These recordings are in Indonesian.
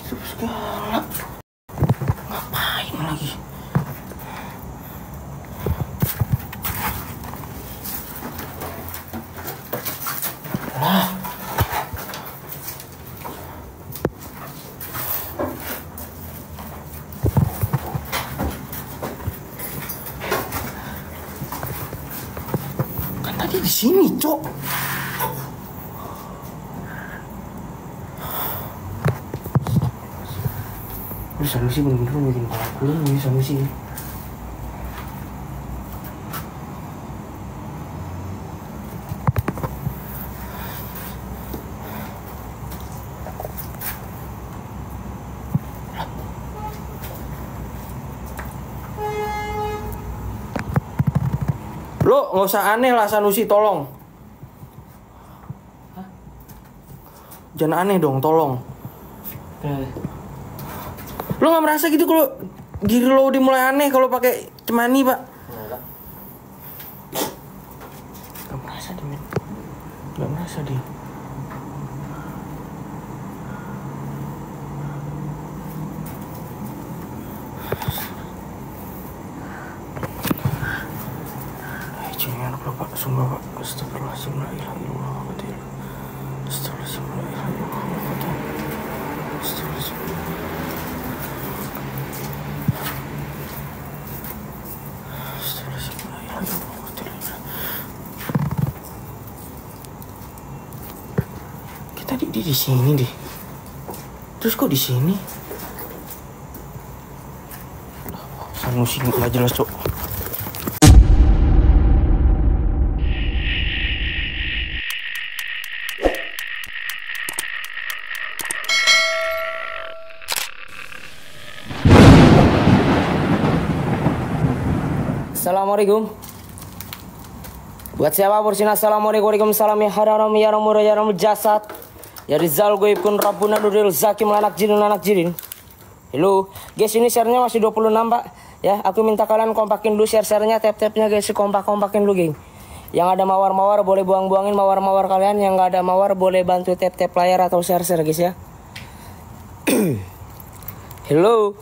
Tutup segala. Ngapain lagi? Lah. Kan tadi di sini, Cok. Sanusi bener-bener bikin kepala kuling nih Sanusi. Lo nggak usah aneh lah Sanusi, tolong. Hah? Jangan aneh dong, tolong. Lo nggak merasa gitu kalau diri lo udah mulai aneh kalau pakai cemani, Pak? Gak merasa dia, men. Gak merasa dia. Jangan lupa, Pak. Sumpah, Pak. Astagfirullahaladzim, la ilaha illallah, astagfirullahaladzim, la ilaha illallah, astagfirullahaladzim. Tadi dia di sini deh. Terus kok di sini? Sanusi nggak jelas, Cok. Assalamualaikum. Buat siapa bersina assalamualaikum salam ya haram ya ramur ya ramur jasad. Ya Rizal gue pun Rabbuna Nuril Zakim lanak jirin. Halo guys, ini share-nya masih 26 Pak. Ya aku minta kalian kompakin dulu share-nya, tap-tapnya guys, kompakin dulu geng. Yang ada mawar-mawar boleh buang-buangin mawar-mawar kalian, yang nggak ada mawar boleh bantu tap-tap layar atau share guys ya. Halo.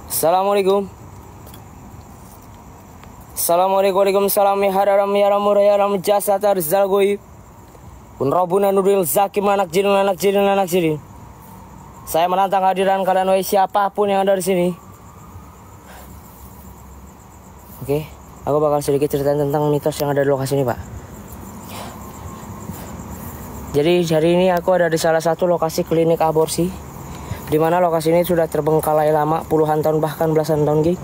Assalamualaikum. Assalamualaikum salam ya haram ya ramur ya ramur jasad Rizal gue pun Rabbuna Nuril Zakim lanak jirin. Saya menantang hadiran kalian wahai siapapun yang ada di sini. Oke, aku bakal sedikit cerita tentang mitos yang ada di lokasi ini, Pak. Jadi hari ini aku ada di salah satu lokasi klinik aborsi, di mana lokasi ini sudah terbengkalai lama, puluhan tahun bahkan belasan tahun, Gi.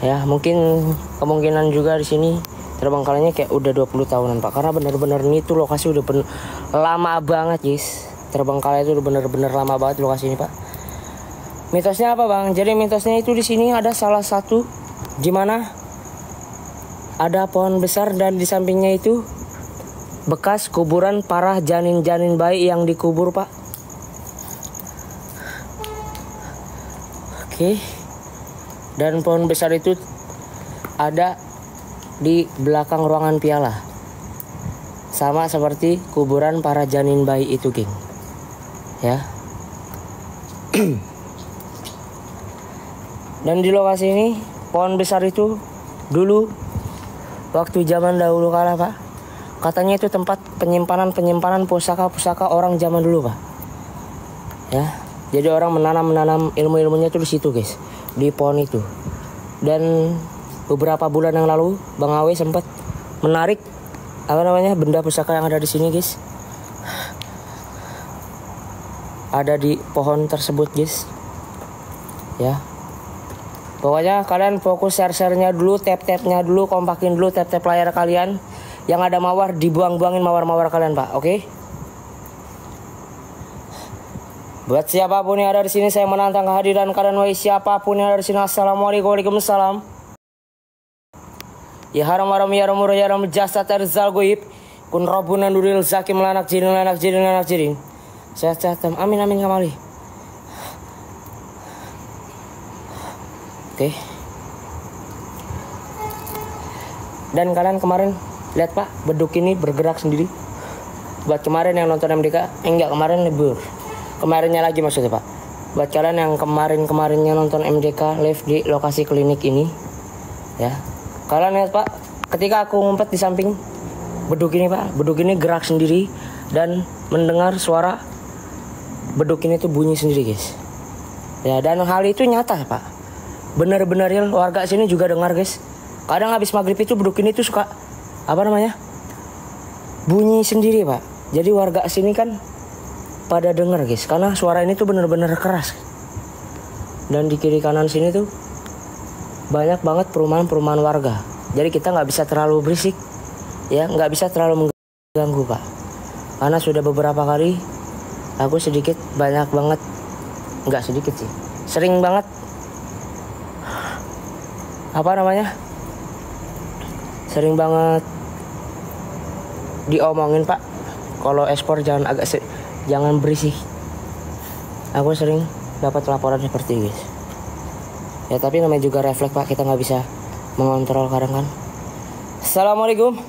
Ya, mungkin kemungkinan juga di sini terbengkalainya kayak udah 20 tahunan, Pak. Karena benar-benar ini tuh lokasi udah lama banget, guys. Terbengkalai itu udah benar-benar lama banget lokasi ini, Pak. Mitosnya apa, Bang? Jadi mitosnya itu di sini ada salah satu di mana ada pohon besar dan di sampingnya itu bekas kuburan para janin-janin bayi yang dikubur, Pak. Oke. Dan pohon besar itu ada di belakang ruangan piala, sama seperti kuburan para janin bayi itu, geng. Ya. Dan di lokasi ini pohon besar itu dulu waktu zaman dahulu kala, Pak, katanya itu tempat penyimpanan pusaka orang zaman dulu, Pak. Ya. Jadi orang menanam ilmu-ilmunya itu di situ, guys, di pohon itu. Dan beberapa bulan yang lalu Bang Awe sempat menarik benda pusaka yang ada di sini, guys. Ada di pohon tersebut, guys. Ya. Pokoknya kalian fokus share-nya dulu, tap-tapnya dulu, kompakin dulu tap-tap layar kalian. Yang ada mawar dibuang-buangin mawar-mawar kalian, Pak. Oke? Buat siapapun yang ada di sini, saya menantang kehadiran kalian wahai siapapun yang ada di sini. Assalamualaikum salam. Ya haram ya ramur ya ramur jasad Rizal goib kun Rabbuna Nuril Zakim lanak jirin. Sehat amin kamali. Oke. Dan kalian kemarin lihat, Pak, beduk ini bergerak sendiri. Buat kemarin yang nonton MDK, enggak kemarin libur. Kemarinnya lagi maksudnya Pak. Buat kalian yang kemarinnya nonton MDK live di lokasi klinik ini, ya. Kalian lihat Pak, ketika aku ngumpet di samping beduk ini Pak, beduk ini gerak sendiri dan mendengar suara beduk ini tuh bunyi sendiri guys. Ya, dan hal itu nyata Pak. Benar-benar real, warga sini juga dengar guys. Kadang habis maghrib itu beduk ini tuh suka bunyi sendiri Pak. Jadi warga sini kan pada dengar guys, karena suara ini tuh benar-benar keras. Dan di kiri kanan sini tuh banyak banget perumahan warga. Jadi kita nggak bisa terlalu berisik, ya nggak bisa terlalu mengganggu Pak. Karena sudah beberapa kali aku banyak banget, nggak sedikit sih, sering banget sering banget diomongin Pak, kalau ekspor jangan berisik. Aku sering dapat laporan seperti ini guys. Ya tapi namanya juga refleks Pak, kita nggak bisa mengontrol kadang kan. Assalamualaikum.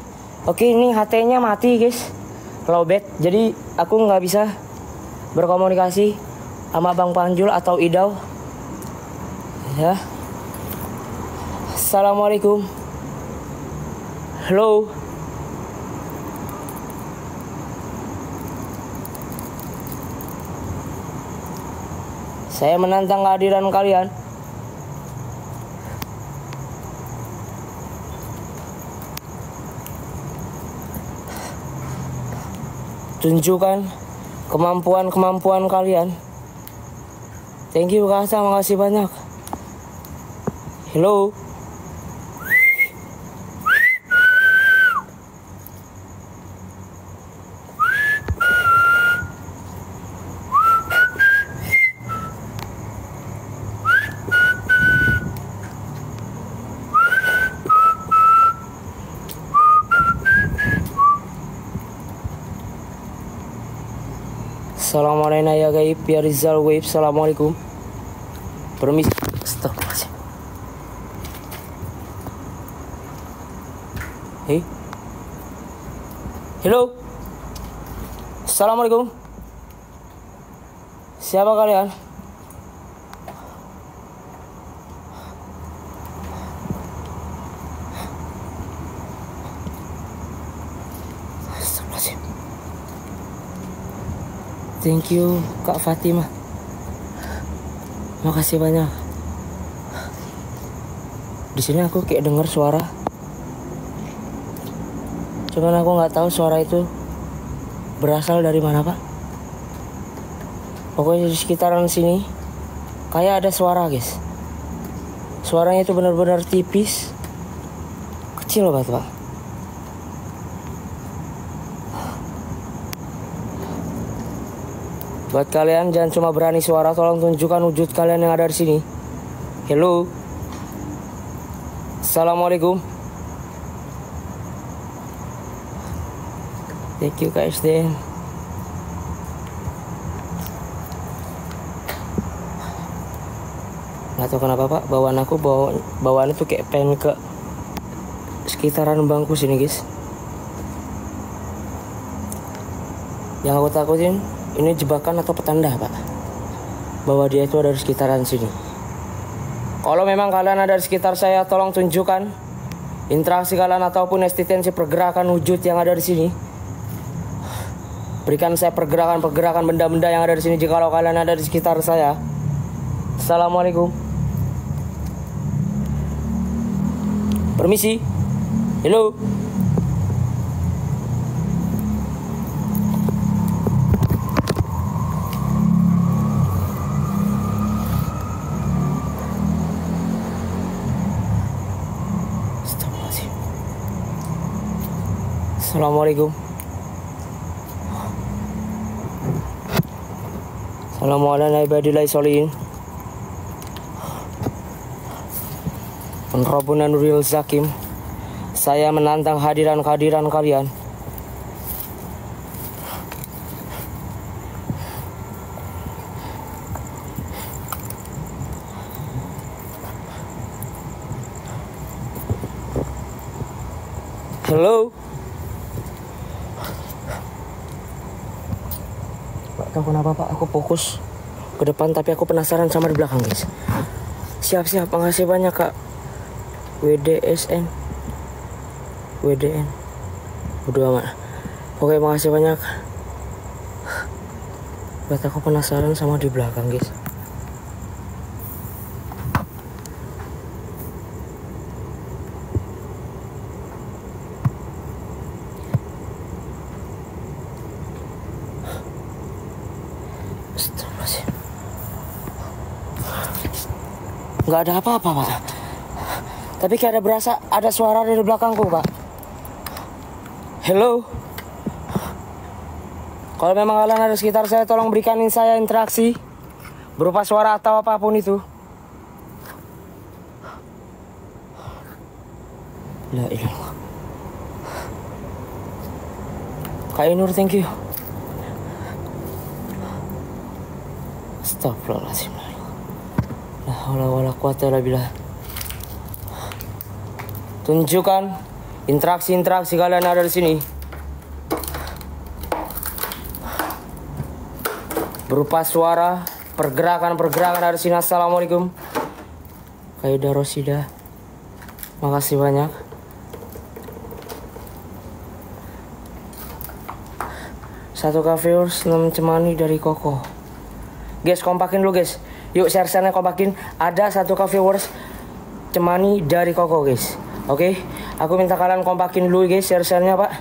Oke, ini HT-nya mati guys, lowbat. Jadi aku nggak bisa berkomunikasi sama Bang Panjul atau Idau. Ya. Assalamualaikum. Halo. Saya menantang kehadiran kalian. Tunjukkan kemampuan kalian. Thank you Kak, makasih banyak. Hello. Assalamualaikum ya gaib, ya Rizal Wave. Assalamualaikum. Permisi. Astagfirullahaladzim. Hei. Halo. Assalamualaikum. Siapa kalian? Astagfirullahaladzim. Thank you Kak Fatimah. Makasih banyak. Di sini aku kayak dengar suara. Cuman aku nggak tahu suara itu berasal dari mana Pak. Pokoknya di sekitaran sini kayak ada suara guys. Suaranya itu benar-benar tipis, kecil banget Pak. Buat kalian jangan cuma berani suara, tolong tunjukkan wujud kalian yang ada di sini. Hello. Assalamualaikum. Thank you Kak SDN. Nggak tahu kenapa Pak, bawaan itu kayak pengen ke sekitaran bangku sini guys. Yang aku takutin ini jebakan atau petanda Pak, bahwa dia itu ada di sekitaran sini. Kalau memang kalian ada di sekitar saya, tolong tunjukkan interaksi kalian ataupun eksistensi pergerakan wujud yang ada di sini. Berikan saya pergerakan benda-benda yang ada di sini jika kalian ada di sekitar saya. Assalamualaikum. Permisi. Hello. Assalamualaikum. Assalamualaikum ibadillahi sholihin. Rabbuna Nuril Zakim. Saya menantang kehadiran kalian. Hello. Gak tahu kenapa Pak, aku fokus ke depan tapi aku penasaran sama di belakang guys. Siap-siap, makasih banyak Kak. WDSN WDN udah amat. Oke, makasih banyak. Buat aku penasaran sama di belakang guys. Nggak ada apa-apa Pak, tapi kayak ada berasa ada suara dari belakangku Pak. Hello, kalau memang kalian ada sekitar saya, tolong berikan saya interaksi berupa suara atau apapun itu. La ilallah. Kak Inur, thank you. Astagfirullahaladzim. La haula wala quwata illa billah. Tunjukkan interaksi-interaksi kalian ada di sini. Berupa suara, pergerakan-pergerakan ada di sini. Assalamualaikum. Kaidah Rosida. Makasih banyak. Satu viewers 6 cemani dari Koko. Guys, kompakin dulu guys. Yuk share-share-nya kompakin. Ada 1 viewers cemani dari Koko guys. Oke, aku minta kalian kompakin dulu guys share-share-nya Pak.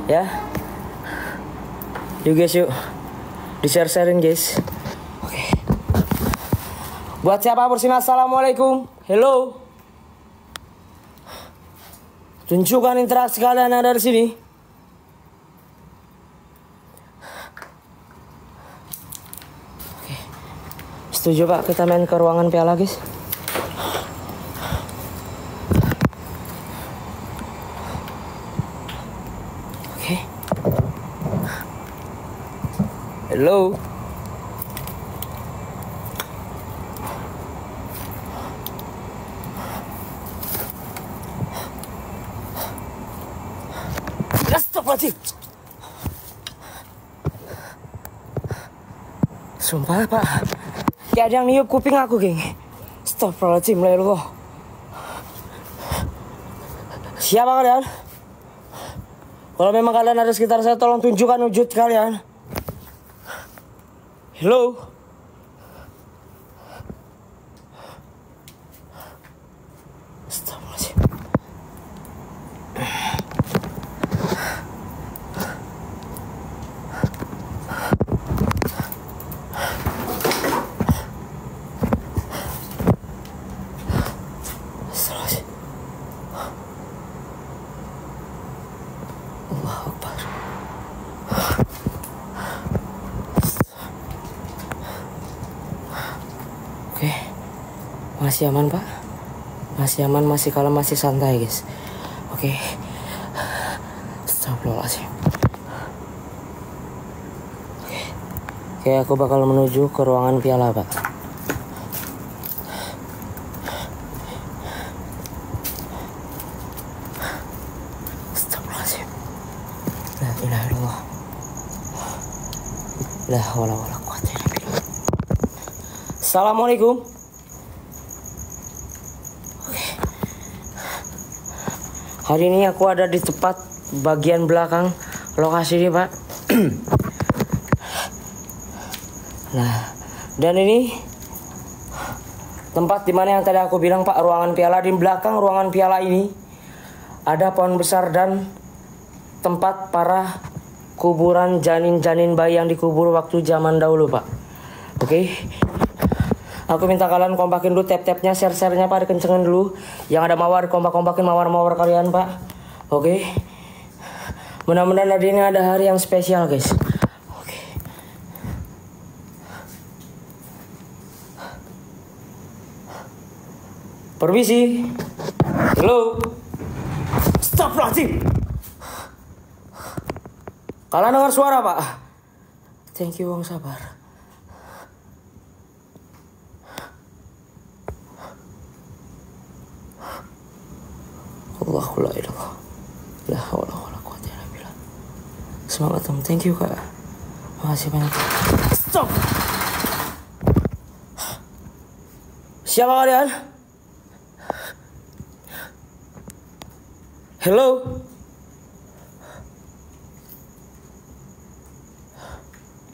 Ya. Yuk guys, yuk. Di-share-sharein guys. Oke. Buat siapa bersini, assalamualaikum. Hello. Tunjukkan interaksi kalian yang ada di sini. Oke. Setuju Pak, kita main ke ruangan piala guys. Hello. Astagfirullahaladzim. Sumpah Pak, kayak ada yang niup kuping aku geng. Astagfirullahaladzim, la ilallah. Siapa kalian? Kalau memang kalian ada sekitar saya, tolong tunjukkan wujud kalian. Hello. Astagfirullahaladzim. Astagfirullahaladzim. Allahu Akbar. Oke, masih aman Pak, masih aman, masih kalem, masih santai guys. Oke, astagfirullahaladzim. Oke, aku bakal menuju ke ruangan piala Pak. Astagfirullahaladzim. La ilaha illallah. La haula wala quwata illa billah. Assalamualaikum. Oke. Hari ini aku ada di tepat bagian belakang lokasi ini Pak. Nah, dan ini tempat dimana yang tadi aku bilang Pak, ruangan piala. Di belakang ruangan piala ini ada pohon besar dan tempat para kuburan janin-janin bayi yang dikubur waktu zaman dahulu Pak. Oke. Aku minta kalian kompakin dulu, tap-tapnya, share-share-nya Pak, dikencengin dulu. Yang ada mawar, kompak-kompakin mawar-mawar kalian Pak. Oke. Mudah-mudahan hari ini ada hari yang spesial guys. Oke. Permisi. Halo. Astagfirullahaladzim. Kalian dengar suara Pak? Thank you Bang, sabar. Allahu la ilallah. La haula wala quwata illa billah. Semangat Om, thank you Kak. Makasih banyak. Stop. Siapa kalian? Hello?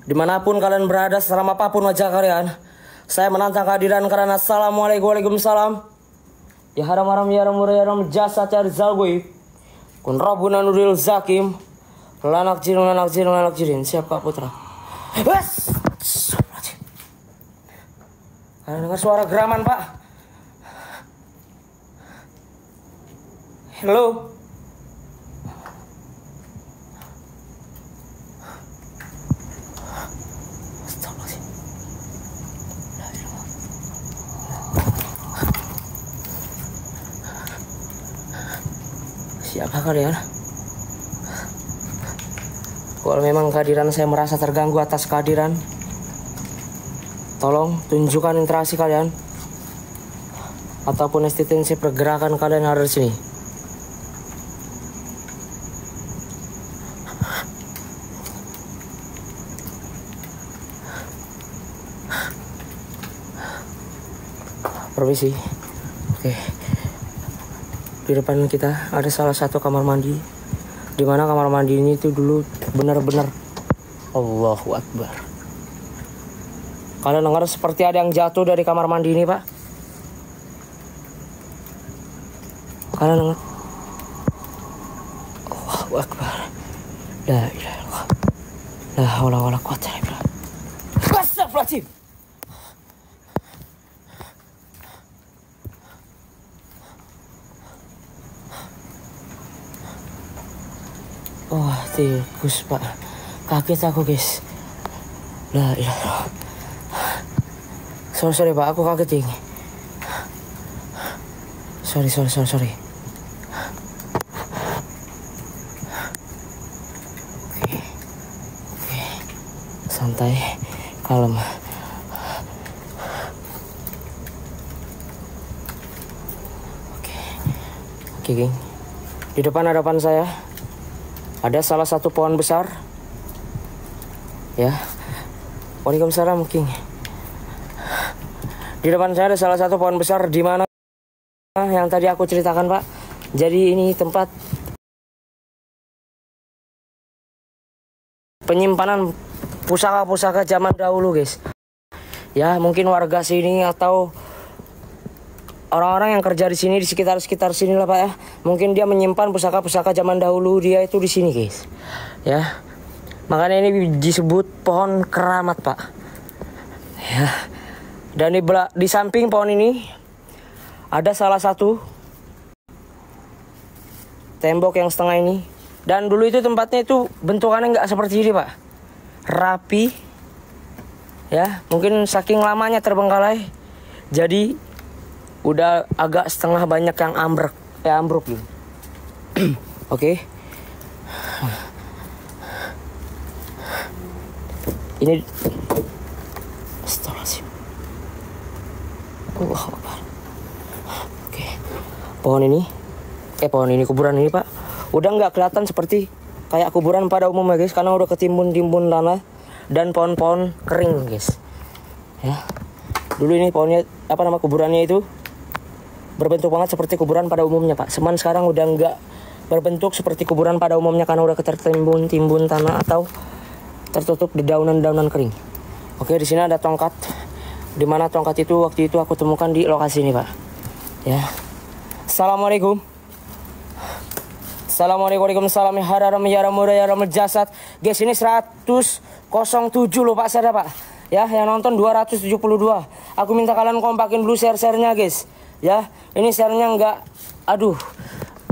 Dimanapun kalian berada, selama apapun wajah kalian, saya menantang kehadiran karena assalamualaikum waalaikumsalam. Ya haram haram ya haram ya haram jasa cari zalgui. Kun Rabbuna nuril zakim. Lanak jirin. Siap Kak Putra. Wes. Kalian dengar suara geraman Pak? Hello? Siapa kalian? Kalau memang kehadiran saya merasa terganggu atas kehadiran, tolong tunjukkan interaksi kalian ataupun eksistensi pergerakan kalian ada di sini. Permisi. Oke. Di depan kita ada salah satu kamar mandi, di mana kamar mandi ini tuh dulu benar-benar Allahu Akbar. Kalian dengar seperti ada yang jatuh dari kamar mandi ini Pak? Kalian dengar? Allahu Akbar. La ilaha illallah. La haula wala quwwata illa billah. Astagfirullahaladzim. Oh, tikus Pak. Kaget aku guys. Lah, ya. Sorry Pak, aku kaget ini. Sorry. Oke. Santai, kalem. Oke, geng. Di depan saya ada salah satu pohon besar. Ya. Waalaikumsalam, King. Di depan saya ada salah satu pohon besar di mana yang tadi aku ceritakan, Pak. Jadi ini tempat penyimpanan pusaka-pusaka zaman dahulu, guys. Ya, mungkin warga sini atau orang-orang yang kerja di sini, di sekitar sini lah Pak ya. Mungkin dia menyimpan pusaka-pusaka zaman dahulu dia itu di sini guys. Ya. Makanya ini disebut pohon keramat Pak. Ya. Dan di samping pohon ini ada salah satu tembok yang setengah ini. Dan dulu itu tempatnya itu bentukannya nggak seperti ini Pak. Rapi. Ya, mungkin saking lamanya terbengkalai. Jadi udah agak setengah banyak yang ambruk gitu. Oke. Ini Astagfirullahaladzim. Allahu Akbar. Oke. Pohon ini kuburan ini Pak, udah nggak kelihatan seperti kayak kuburan pada umumnya guys, karena udah ketimbun tanah dan pohon-pohon kering guys. Ya. Dulu ini pohonnya kuburannya itu berbentuk banget seperti kuburan pada umumnya Pak. Cuman sekarang udah nggak berbentuk seperti kuburan pada umumnya karena udah tertimbun tanah atau tertutup di daunan-daunan kering. Oke, di sini ada tongkat. Di mana tongkat itu waktu itu aku temukan di lokasi ini Pak. Ya. Assalamualaikum. Waalaikumsalam. Ya haram jasad. Guys, ini 107 loh Pak saya Pak. Ya, yang nonton 272. Aku minta kalian kompakin dulu share-nya guys. Ya, ini share-nya nggak,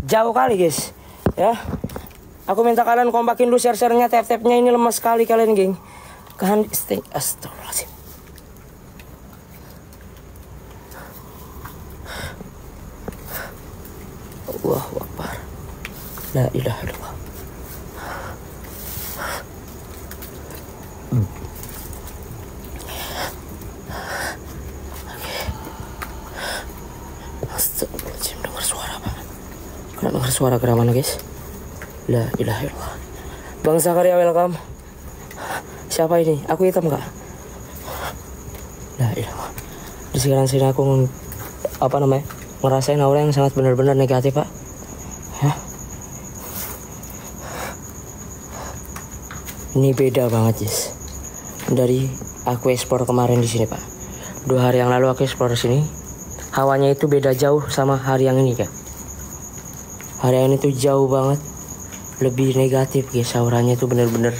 jauh kali guys. Ya, aku minta kalian kompakin dulu share-nya, tap-tapnya ini lemas sekali kalian geng. Astagfirullahaladzim. Allahu Akbar. La ilaha illallah. Astagfirullahaladzim, dengar suara Pak. Kalian dengar suara geraman guys. La ilaha illallah. Bang Zakaria welcome. Siapa ini? Aku hitam gak? Nah, iya. Di sekarang sini aku ngerasain aura yang sangat benar-benar negatif, Pak. Hah? Ini beda banget, guys. Dari aku explore kemarin di sini, Pak. 2 hari yang lalu aku explore sini. Hawanya itu beda jauh sama hari yang ini, Kak. Hari yang ini tuh jauh banget lebih negatif, guys. Auranya itu benar-benar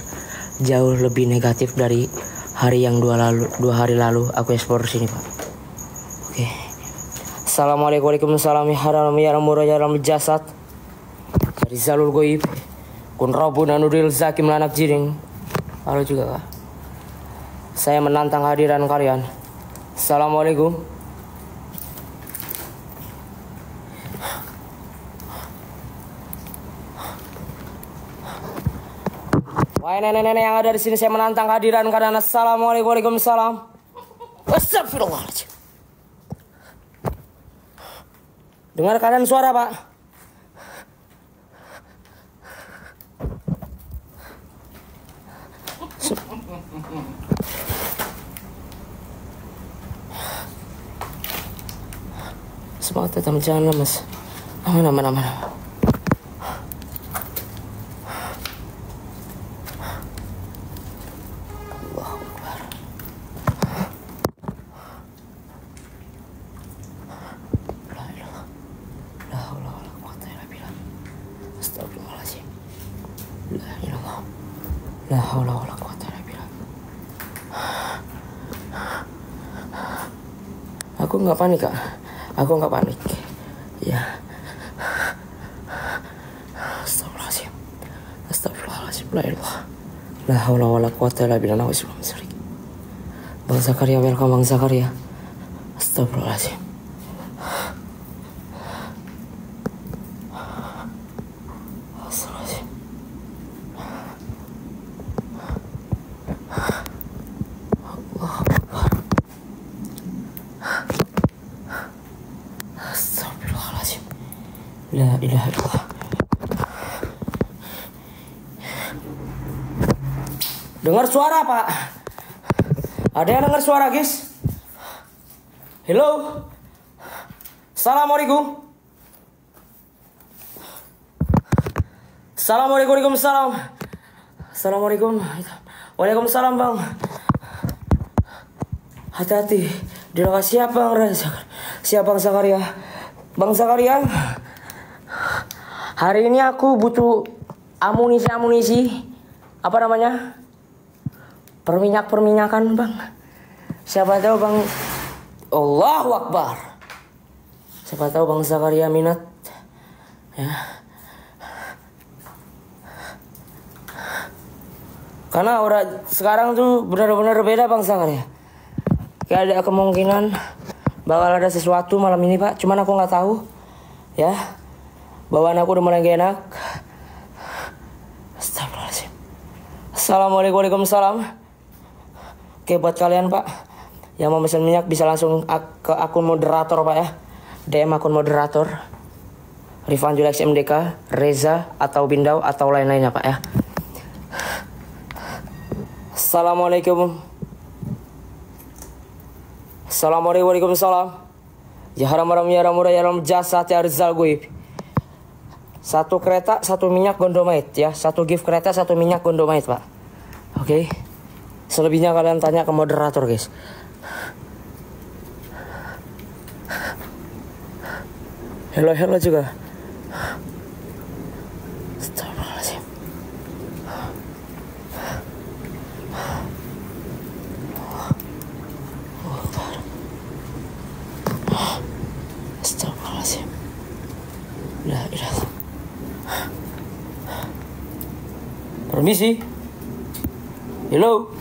jauh lebih negatif dari hari yang 2 hari lalu aku explore sini, Pak. Oke. Assalamualaikum warahmatullahi wabarakatuh. Jasad dari Zalul Goib kun Rabbuna Nuril Zaki melanak jiring. Halo juga, Kak. Saya menantang hadiran kalian. Assalamualaikum. Wahai nenek-nenek yang ada di sini, saya menantang hadiran kalian. Assalamualaikum. Waalaikumsalam. Astagfirullahaladzim. Dengar kalian suara, Pak? Semangat tetap jangan lemes. Aman. Allahu Akbar. La ilaha la haula wala quwwata illa billah. Astagfirullahaladzim. La ilaha la haula wala quwwata illa billah. Aku nggak panik, Kak. Aku nggak panik. Ya. Astagfirullahaladzim. La ilaha la haula wala quwwata illa billah. Bang Zakaria, welcome Bang Zakaria. Astagfirullahaladzim. Astagfirullahaladzim. Astagfirullahaladzim. La ilaha illallah. Dengar suara, Pak? Ada yang dengar suara, guys? Hello? Assalamualaikum. Assalamualaikum. Waalaikumsalam. Assalamualaikum. Waalaikumsalam, Bang. Hati-hati. Di lokasi siapa, Bang? Siapa, Bang Zakaria? Bang Zakaria, hari ini aku butuh amunisi. Apa namanya? Perminyakan, Bang. Siapa tahu, Bang. Allahu Akbar. Siapa tahu Bang Zakaria minat. Ya. Karena orang sekarang tuh benar-benar beda, Bang Zakaria. Kayak ada kemungkinan bakal ada sesuatu malam ini, Pak. Cuman aku nggak tahu. Ya. Bawaan aku udah mulai gak enak. Astagfirullahaladzim. Assalamualaikum. Waalaikumsalam. Oke, buat kalian, Pak, yang mau pesan minyak bisa langsung ke akun moderator, Pak, ya. DM akun moderator Rifan Julex MDK, Reza atau Bindau atau lain-lainnya, Pak, ya. Assalamualaikum. Assalamualaikum. Waalaikumsalam. Ya haram ya murah ya jasa ya Rizal Goib. 1 kereta 1 minyak Gondomite, ya. 1 gift kereta 1 minyak Gondomite, Pak. Oke. Selebihnya kalian tanya ke moderator, guys. Hello juga. Astagfirullahaladzim. Astagfirullahaladzim. La ilaha. Permisi. Hello.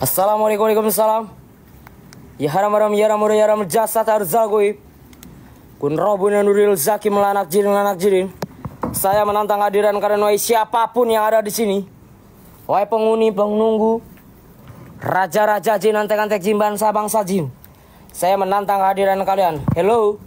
Assalamualaikum. Waalaikumsalam. Ya haram ya ram jasad arzal goib. Kun Rabbuna Nuril Zaki melanak jirin. Saya menantang hadiran kalian, wahai siapapun yang ada di sini. Wahai penghuni, penunggu, raja-raja jin, antek-antek jin, bangsa jin. Saya menantang hadiran kalian. Hello.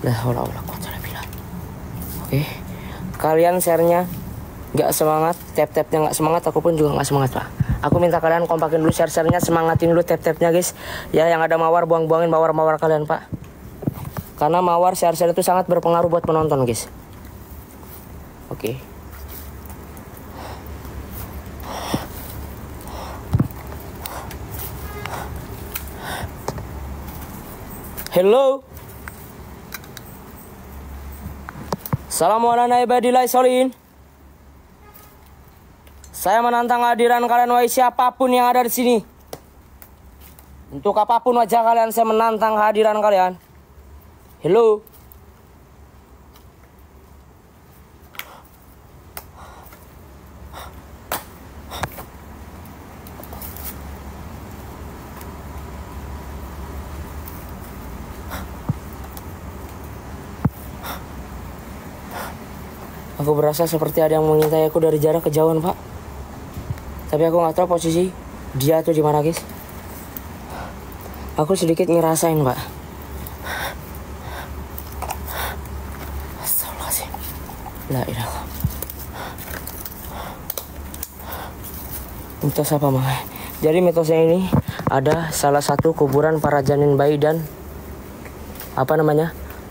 La haula wala quwwata illa billah. Oke. Kalian share-nya nggak semangat, tap-tapnya nggak semangat, aku pun juga nggak semangat, Pak. Aku minta kalian kompakin dulu share-nya, semangatin dulu tap-tapnya, guys. Ya, yang ada mawar buang-buangin mawar-mawar kalian, Pak. Karena mawar share itu sangat berpengaruh buat penonton, guys. Oke. Hello. Assalamualaikum ibadillah solihin. Saya menantang hadiran kalian, wahai siapapun yang ada di sini. Untuk apapun wajah kalian, saya menantang hadiran kalian. Hello. Aku berasa seperti ada yang mengintai aku dari jarak kejauhan, Pak. Tapi aku nggak tahu posisi dia tuh di mana, guys. Aku sedikit ngerasain, Pak. Astagfirullahaladzim. La ilaha. Mitos apa, Mang? Jadi mitosnya ini ada salah satu kuburan para janin bayi dan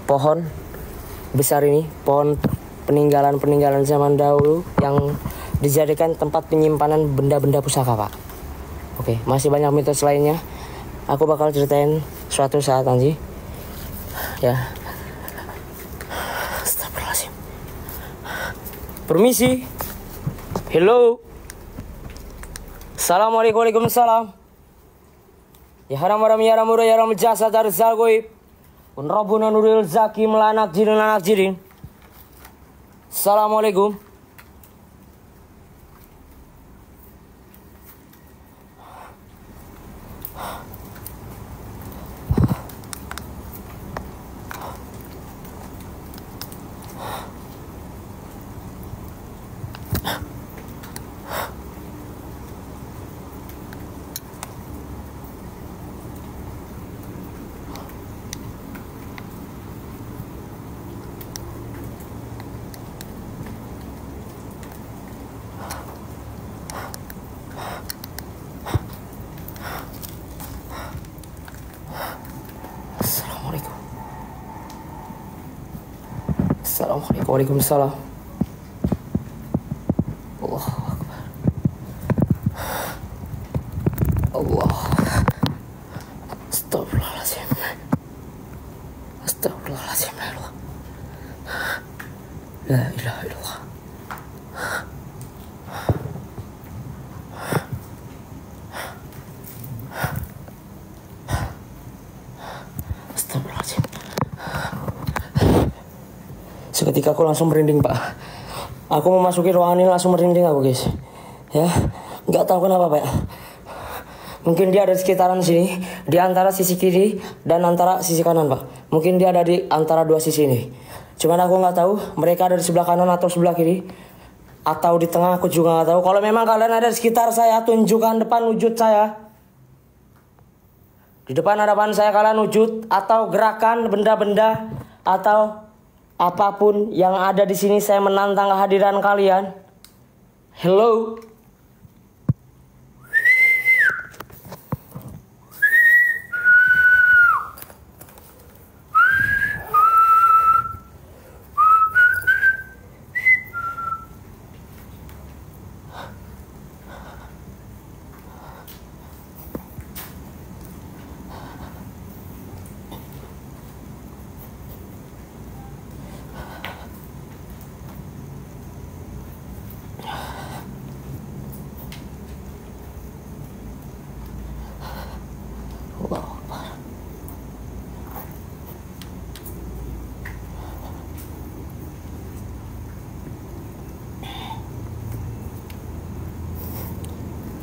pohon besar ini, pohon peninggalan zaman dahulu yang dijadikan tempat penyimpanan benda-benda pusaka, Pak. Oke, masih banyak mitos lainnya. Aku bakal ceritain suatu saat nanti. Ya. Astagfirullahaladzim. Permisi. Hello. Assalamualaikum, waalaikumsalam. Ya haram haram ya ramura ya ram jasa darzal goib. Kun rabbuna nuril zaki melanak jirin. Assalamualaikum. Assalamualaikum. Waalaikumsalam. Allahu Akbar. Allah. Astagfirullahaladzim. Astagfirullahaladzim. La ilaha illallah. Astagfirullahaladzim. Seketika aku langsung merinding, Pak. Aku memasuki ruangan ini langsung merinding aku, guys. Ya, nggak tahu kenapa, Pak. Mungkin dia ada di sekitaran sini, di antara sisi kiri dan antara sisi kanan, Pak. Mungkin dia ada di antara dua sisi ini. Cuman aku nggak tahu mereka ada di sebelah kanan atau sebelah kiri, atau di tengah, aku juga nggak tahu. Kalau memang kalian ada di sekitar saya, tunjukkan depan wujud saya. Di depan hadapan saya kalian wujud atau gerakan benda-benda atau apapun yang ada di sini, saya menantang kehadiran kalian. Hello.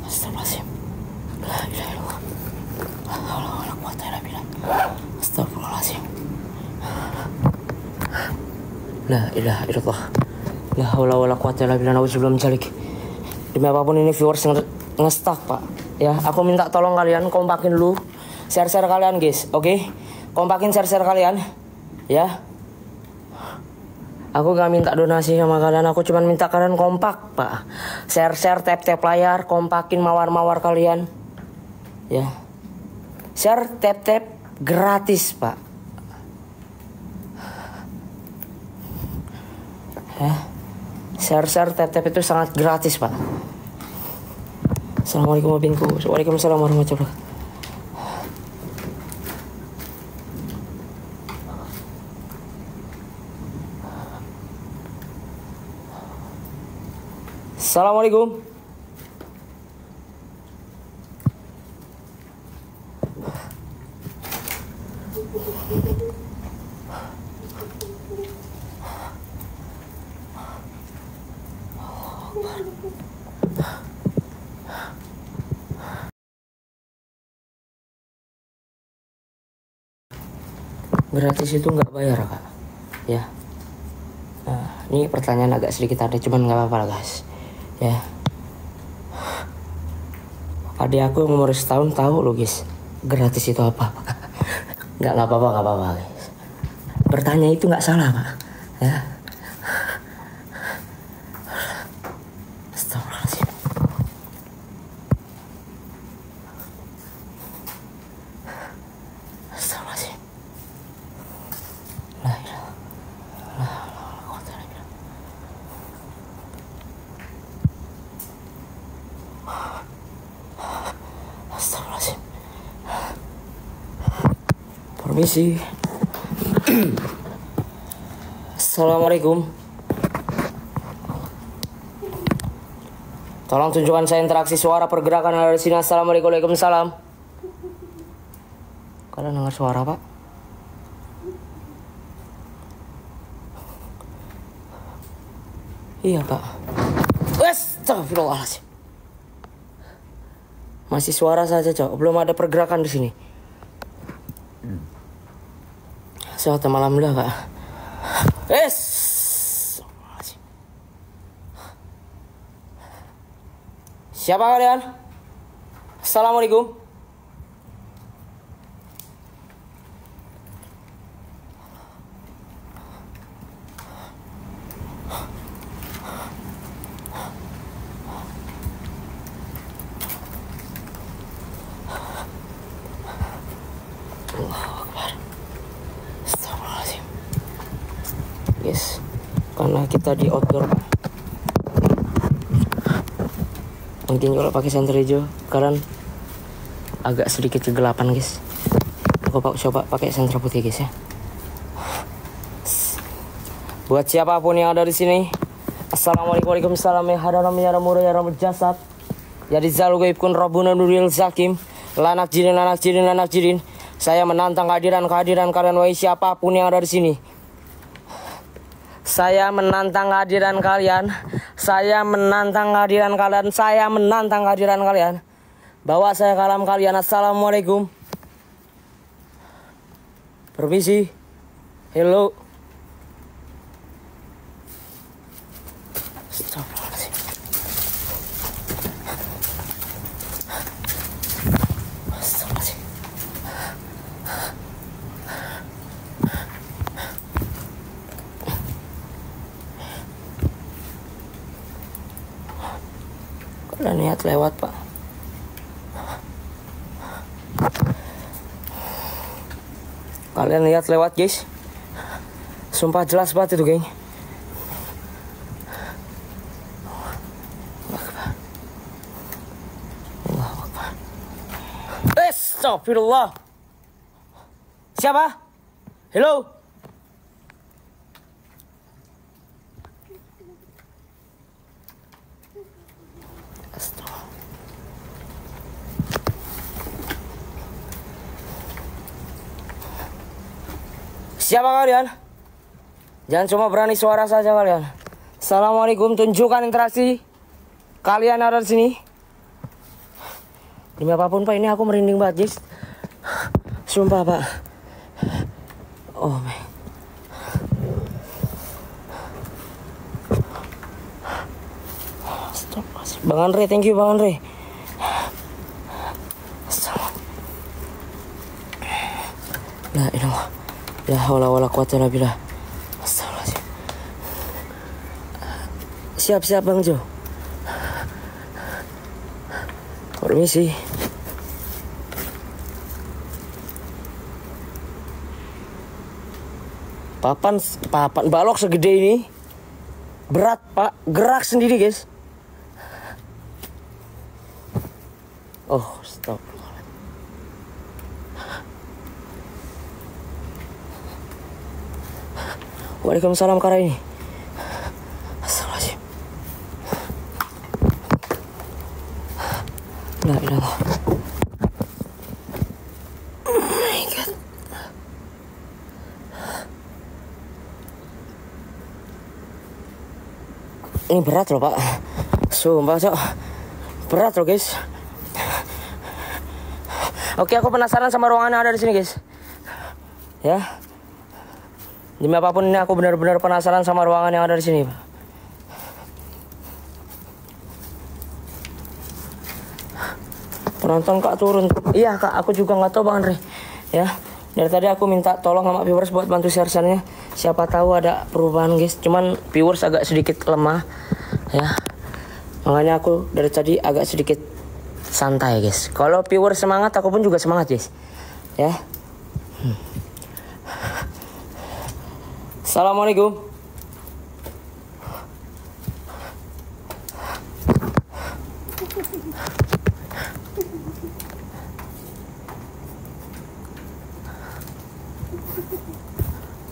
Astagfirullahaladzim. La ilaha illallah. La haula wala quwwata illa billah. Astagfirullahaladzim. La ilaha illallah. La haula wala quwwata illa billah. Nauzubillah min dzalik. Demi apapun ini viewers nge-stuck, Pak. Ya, aku minta tolong kalian kompakin dulu share-share kalian, guys. Oke? kompakin share-share kalian, ya. Aku gak minta donasi sama kalian, aku cuma minta kalian kompak, Pak. Share-share, tap-tap layar, kompakin mawar-mawar kalian. Ya. Share, tap-tap gratis, Pak. Ya. Share-share, tap-tap itu sangat gratis, Pak. Assalamualaikum warahmatullahi wabarakatuh. Waalaikumsalam warahmatullahi wabarakatuh. Assalamualaikum. Gratis itu nggak bayar, Kak. Ya. Nah, ini pertanyaan agak sedikit aneh, cuman nggak apa-apa lah, guys. Ya. Adik aku yang umur setahun tahu loh, guys. Gratis itu apa? Nggak apa-apa, guys. Bertanya itu nggak salah, Pak. Ya. Astagfirullahaladzim. Astagfirullahaladzim. La ilaha illallah. Astagfirullahaladzim. Permisi. Assalamualaikum. Tolong tunjukkan saya interaksi suara pergerakan yang ada di sini. Assalamualaikum. Waalaikumsalam. Kalian dengar suara, Pak? Iya, Pak. Astagfirullahaladzim. Masih suara saja, Cok. Belum ada pergerakan di sini. Selamat malam dah, Pak. Siapa kalian? Assalamualaikum. Yes, karena kita di outdoor, mungkin kalau pakai senter hijau kalian agak sedikit kegelapan, guys. Aku coba pakai senter putih, guys, ya. Buat siapapun yang ada di sini, assalamualaikum warahmatullahi wabarakatuh. Ya haram ya ramur ya ramur jasad. Ya dizalu gaibkun rabbuna nuril zakim. Lanak jirin. Saya menantang kehadiran kalian, wahai siapapun yang ada di sini. Saya menantang kehadiran kalian. Bawa saya kalam kalian. Assalamualaikum. Permisi. Hello. Astagfirullahaladzim. Astagfirullahaladzim. Kalian niat lewat, Pak. Kalian lihat lewat, guys. Sumpah jelas banget itu, geng. Astagfirullah. Siapa? Hello. Siapa kalian? Jangan cuma berani suara saja kalian. Assalamualaikum, tunjukkan interaksi kalian ada di sini. Demi apapun, Pak, ini aku merinding banget, guys. Sumpah, Pak. Oh, man. Stop. Bang Andre, thank you, Bang Andre. La ilaha. La haula wala quwata illa billah. Astagfirullahaladzim. Siap-siap Bang Jo. Permisi. Papan balok segede ini. Berat Pak, gerak sendiri guys. Oh, stop. Waalaikumsalam Kara ini. Astagfirullahaladzim. La ilaha. Oh my god. Ini berat loh Pak. Sumpah Cok. Berat loh guys. Oke, aku penasaran sama ruangan yang ada di sini guys. Ya. Demi apapun ini aku benar-benar penasaran sama ruangan yang ada di sini, Pak. Penonton Kak turun. Iya Kak, aku juga nggak tahu Bang Andre. Ya. Dari tadi aku minta tolong sama viewers buat bantu share-nya. Siapa tahu ada perubahan guys. Cuman viewers agak sedikit lemah. Ya. Makanya aku dari tadi agak sedikit santai guys. Kalau viewers semangat, aku pun juga semangat guys. Ya. Assalamualaikum.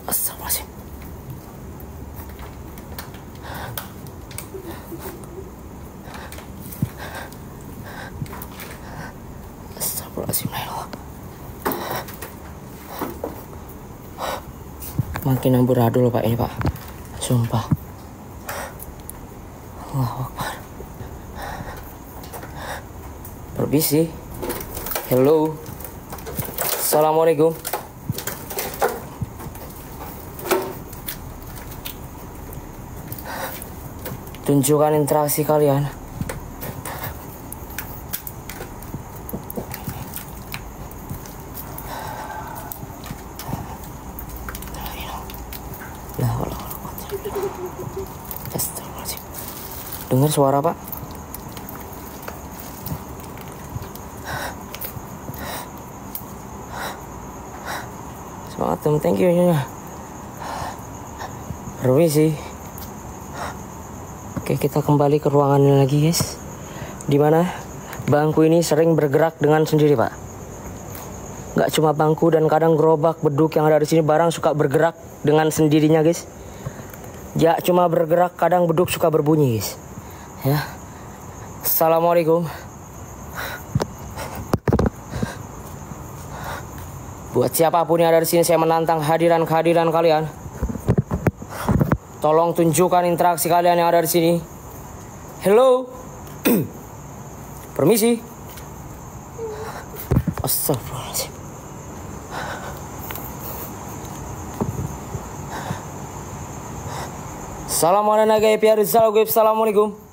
Astagfirullahaladzim. Astagfirullahaladzim. Makin amburadul Pak ini Pak. Sumpah. Allahu Akbar. Permisi. Hello. Assalamualaikum. Tunjukkan interaksi kalian. Dengar suara Pak? Semangat Tom, thank you nya. Permisi. Oke, kita kembali ke ruangannya lagi guys. Dimana bangku ini sering bergerak dengan sendiri Pak. Gak cuma bangku dan kadang gerobak, beduk yang ada di sini barang suka bergerak dengan sendirinya guys. Ya cuma bergerak, kadang beduk suka berbunyi guys. Ya. Assalamualaikum. Buat siapapun yang ada di sini, saya menantang kehadiran kalian. Tolong tunjukkan interaksi kalian yang ada di sini. Hello. Permisi. Astagfirullahaladzim. Assalamualaikum.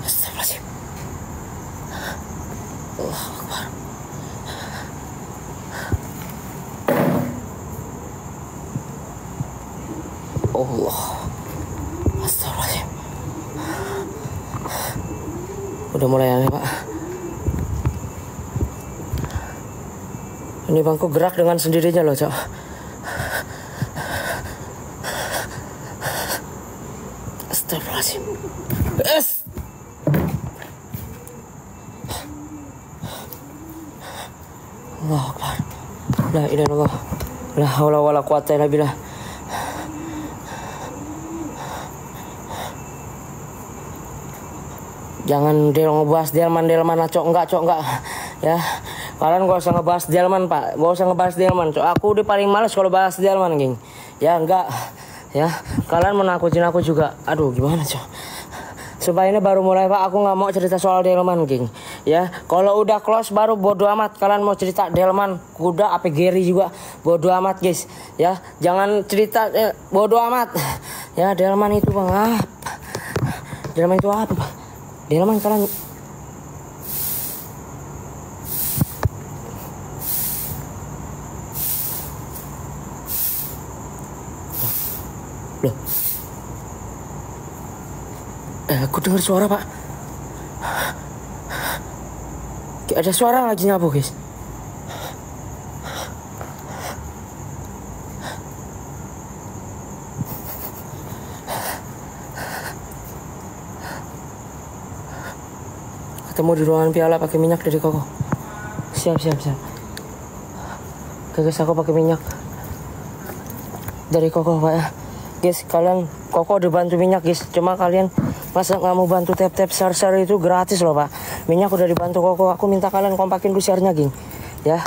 Astagfirullahaladzim. Allahu Akbar. Allah. Astagfirullahaladzim. Udah mulai aneh Pak. Ini bangku gerak dengan sendirinya loh Cok. Astagfirullahaladzim. Yes. Allahu Akbar. La ilaha illallah. La haula wala quwata illa billah. Jangan ngebahas delman lah Cok, enggak ya. Kalian gak usah ngebahas delman Pak, gak usah ngebahas delman Cok. Aku udah paling males kalau bahas delman geng. Ya enggak, ya kalian menakutin aku juga. Aduh gimana Cok. Supaya ini baru mulai Pak, aku nggak mau cerita soal delman geng. Ya kalau udah close baru bodo amat. Kalian mau cerita delman, kuda, apa Gary juga bodo amat guys. Ya jangan cerita bodo amat. Ya delman itu Bang, delman itu apa Pak? Di halaman kalian. Loh. Aku dengar suara, Pak. Kayak ada suara lagi nyapu, guys. Ketemu di ruangan piala pakai minyak dari Koko. Siap. Guys, aku pakai minyak dari Koko, Pak ya. Guys, kalian Koko udah bantu minyak, guys. Cuma kalian masa nggak mau bantu tap share itu gratis loh, Pak. Minyak udah dibantu Koko. Aku minta kalian kompakin dulu share-nya, geng. Ya.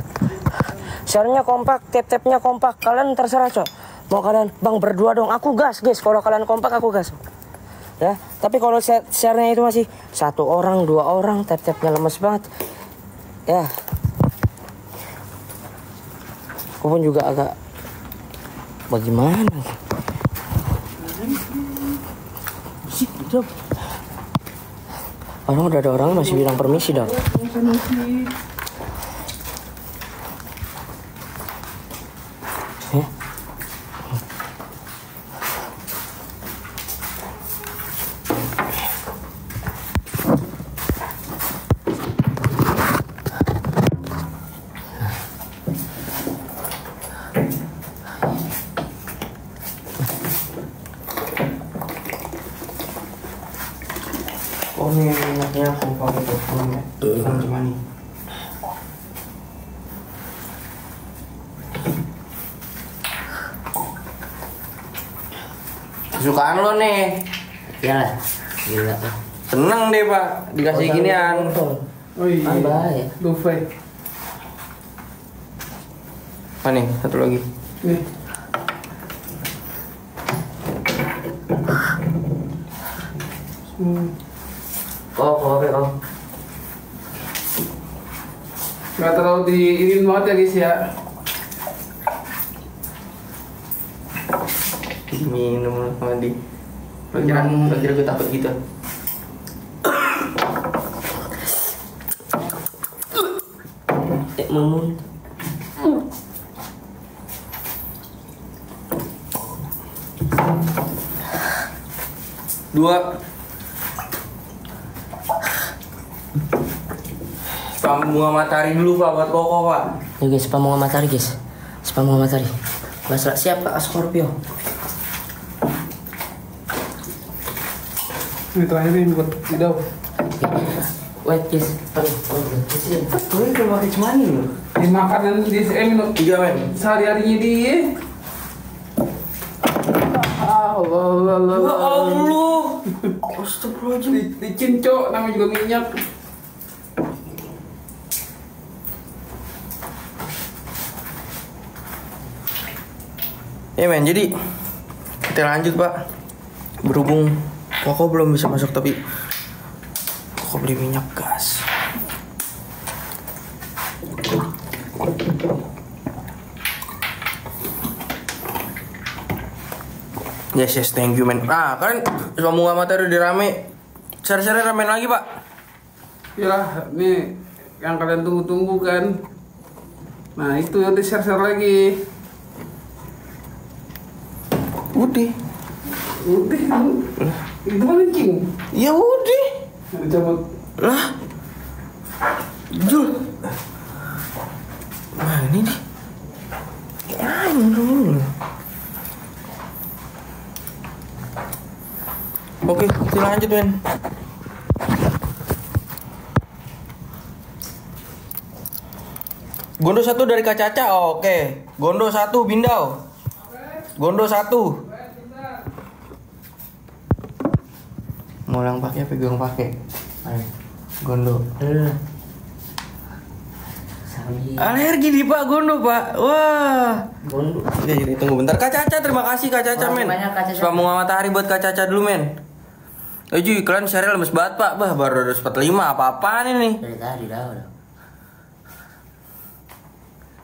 Share-nya kompak, tap-tapnya kompak. Kalian terserah, Cok. Mau kalian, Bang, berdua dong. Aku gas, guys. Kalau kalian kompak, aku gas. Ya, tapi kalau share-nya itu masih 1 orang, 2 orang, tap-tapnya lemes banget. Ya. Aku pun juga agak bagaimana? Orang udah ada orang masih bilang permisi dong. Ya. Oh ini minyaknya aku pakai teleponnya cuma nih. Kesukaan lo nih. Iyalah, gila. Seneng deh Pak dikasih ginian. Oh iya. Baik. GoFi. Apa nih satu lagi? Nih. Oh. Nggak terlalu diinin banget ya guys ya. Minum mandi. Lo kira gue takut gitu? Mumun. Dua. Spam bunga matahari dulu Pak buat Koko Pak. Ya guys, spam bunga matahari guys. Spam bunga matahari. Basra siap Kak Scorpio. Ini terakhir ini buat Didau. Wait guys. Gue cuma pakai cemani loh. Ini makanan di minum 3 men. sehari-harinya dia. Allah. Ya Allah. Astagfirullahaladzim. Licin cok, namanya juga minyak. Ya men, jadi kita lanjut Pak. Berhubung Koko belum bisa masuk tapi Koko beli minyak gas. Yes, thank you men. Ah, kan sama bunga matahari udah rame. Share-share ramein lagi Pak. Yalah, nih yang kalian tunggu-tunggu kan. Nah itu yang di-share lagi. Udah. Itu kan kencing. Ya udah. Ada cabut. Lah. Jul. Nah, ini nih. Ya, ini. Oke, kita lanjut men. Gondo 1 dari Kak Caca, oke. Gondo 1 Bindau. Gondo 1. Mau yang pakai pegang pakai. Ayo. Gondo. Alergi di Pak Gondo Pak. Wah. Gondo. Jadi tunggu bentar. Kak Caca, terima kasih Kak Caca men. Spam bunga matahari buat Kak Caca dulu men. Cuy, kalian share lemes banget Pak. Bah, baru 245 apa-apaan ini. Dari tadi dah udah.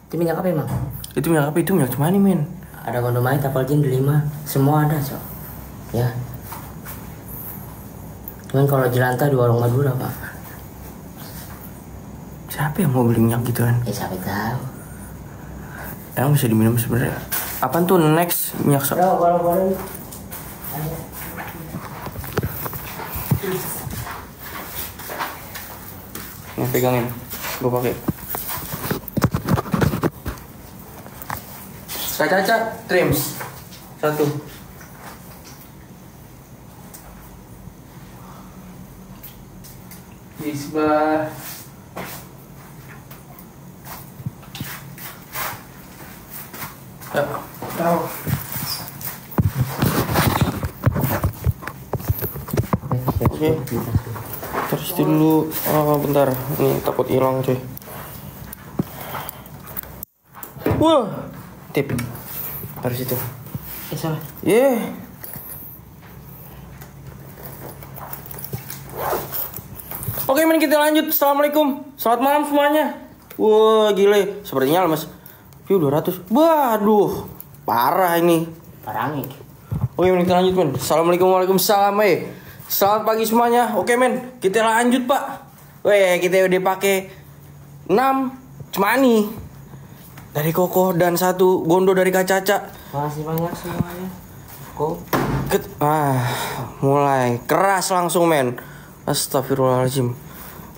Itu minyak apa emang? Itu minyak apa? Itu minyak cemani men. Ada kondomite, apel jin, delima, semua ada cok. Ya. Cuman kalau jelantah di warung Madura Pak. Siapa yang mau beli minyak gituan? Siapa tahu. Emang bisa diminum sebenarnya? Apaan tuh next minyak Kalau boleh. Nih pegangin, gue pakai. Caca trims 1. Di sebelah Ya. tahu. Oke. Terus dulu. Oh, bentar. Nih takut hilang cuy. Wah. Tip. Dari situ. Salah. Oke men, kita lanjut. Assalamualaikum. Selamat malam semuanya. Wah gile. Sepertinya lemes. View 200. Waduh. Parah ini. Parangik. Oke men, kita lanjut men. Assalamualaikum, waalaikumsalam. Selamat pagi semuanya. Oke men, kita lanjut pak. Kita udah pakai 6 cemani dari Koko dan 1 gondo dari Kak Caca. Makasih banyak semuanya. Kok Mulai keras langsung men. Astagfirullahaladzim.